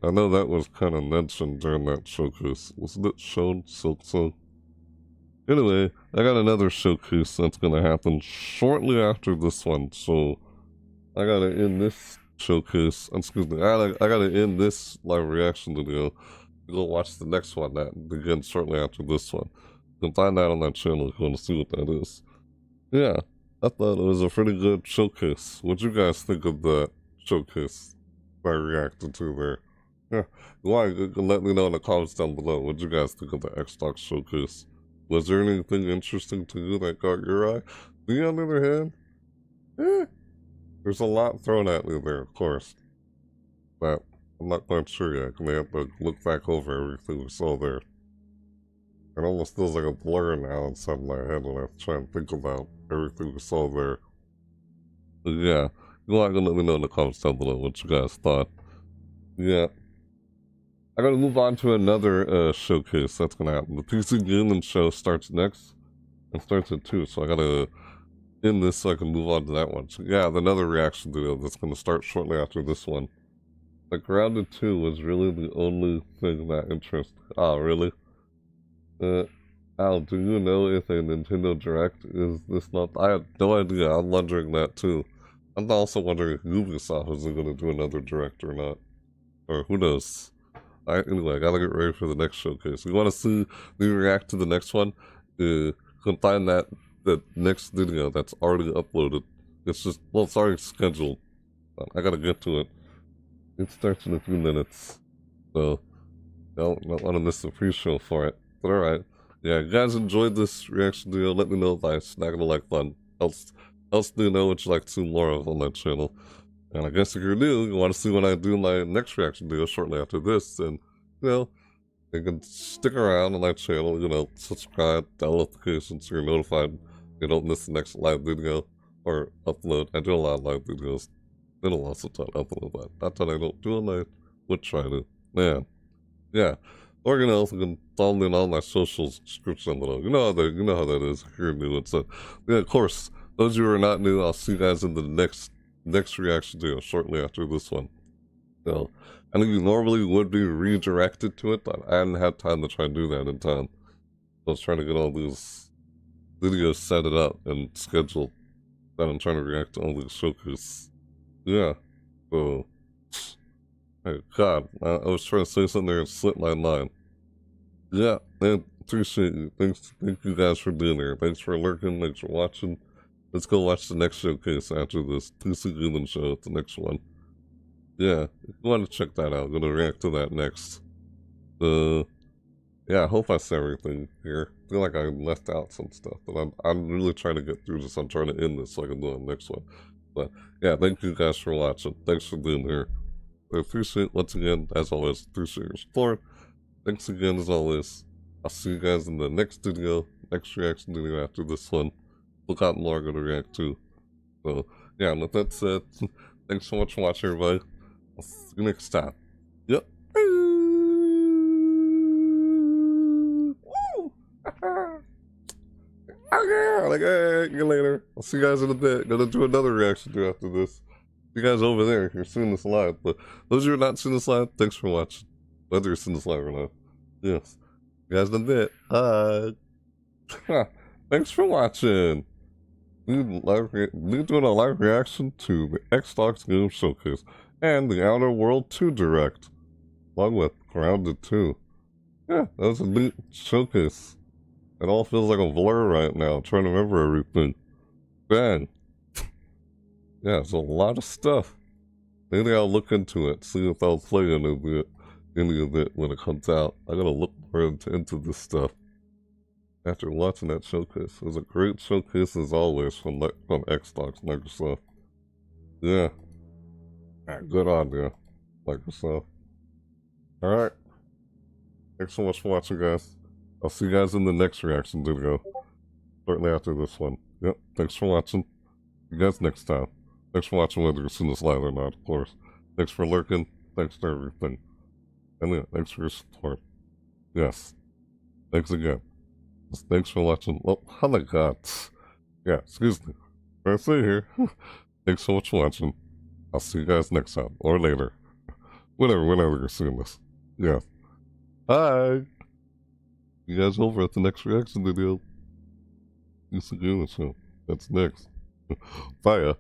I know that was kind of mentioned during that showcase. Wasn't it shown, Silk Song? Anyway, I got another showcase that's gonna happen shortly after this one, so I gotta end this showcase. Excuse me, I gotta end this live reaction video to go watch the next one that begins shortly after this one. You can find that on that channel if you want to see what that is. Yeah, I thought it was a pretty good showcase. What'd you guys think of the showcase I reacted to there? Yeah, why? You can let me know in the comments down below. What'd you guys think of the Xbox showcase? Was there anything interesting to you that caught your eye? Me, on the other hand, there's a lot thrown at me there, of course. But I'm not quite sure yet. I have to look back over everything we saw there. It almost feels like a blur now inside my head when I try and think about everything we saw there. But yeah, go ahead and let me know in the comments down below what you guys thought. Yeah. I gotta move on to another showcase that's gonna happen. The PC Gaming Show starts next. It starts at 2, so I gotta end this so I can move on to that one. So yeah, another reaction video that's gonna start shortly after this one. Like, Grounded 2 was really the only thing that interested. Oh, really? Al, do you know if a Nintendo Direct is this month? I have no idea. I'm wondering that too. I'm also wondering if Ubisoft is going to do another Direct or not. Or who knows. Anyway, I gotta get ready for the next showcase. You want to see me react to the next one? You can find the next video that's already uploaded. It's just, well, it's already scheduled. I gotta get to it. It starts in a few minutes. So, don't want to miss the pre-show for it. But alright. Yeah, you guys enjoyed this reaction video. Let me know by snagging a like button. Else do you know what you like to see more of on that channel. And I guess if you're new, you want to see when I do my next reaction video shortly after this, then, you know, you can stick around on my channel, you know, subscribe, download notifications so you're notified you don't miss the next live video or upload. I do a lot of live videos. I don't also try to upload that. Not that I don't do them, I would try to. Man. Yeah. Or, you know, you can follow me on all my social description below. You know how that is if you're new. And so, yeah, of course, those of you who are not new, I'll see you guys in the next reaction video shortly after this one. So, I think you normally would be redirected to it, but I hadn't had time to try and do that in time. I was trying to get all these videos set it up and scheduled. Then I'm trying to react to all these showcases. Yeah. So, hey, God, I was trying to say something there and slipped my mind. Yeah, man, appreciate you. Thank you guys for being here. Thanks for lurking. Thanks for watching. Let's go watch the next showcase after this PC Gaming Show. The next one. Yeah, if you want to check that out, I'm gonna react to that next. Yeah, I hope I said everything here. I feel like I left out some stuff, but I'm really trying to get through this. I'm trying to end this so I can do the next one. But yeah, thank you guys for watching. Thanks for being here. I appreciate, once again, as always, appreciate your support. Thanks again, as always. I'll see you guys in the next video, next reaction video after this one. Look out more I'm going to react to. So, yeah, with that said, thanks so much for watching, everybody. I'll see you next time. Yep. Okay, like, hey, see you later. I'll see you guys in a bit. Gonna do another reaction video after this. See you guys over there if you're seeing this live. But those of you who are not seeing this live, thanks for watching. Whether you're seeing this live or not. Yes. You guys in a bit. Thanks for watching. We're doing a live reaction to the Xbox Game Showcase and the Outer World 2 Direct, along with Grounded 2. Yeah, that was a neat showcase. It all feels like a blur right now. I'm trying to remember everything. Bang. Yeah, it's a lot of stuff. Maybe I'll look into it, see if I'll play any of it when it comes out. I gotta look more into this stuff. After watching that showcase, it was a great showcase as always from Xbox, Microsoft. Yeah. Yeah, good on you. Like yourself. Alright. Thanks so much for watching, guys. I'll see you guys in the next reaction video. Shortly after this one. Yep, thanks for watching. See you guys next time. Thanks for watching whether you've seen this live or not, of course. Thanks for lurking. Thanks for everything. And yeah, thanks for your support. Yes. Thanks again. Thanks for watching. Oh my god. Yeah, excuse me. What I say here. Thanks so much for watching. I'll see you guys next time. Or later. Whenever you're seeing this. Yeah. Hi. You guys over at the next reaction video. You should do the show. That's next. Bye.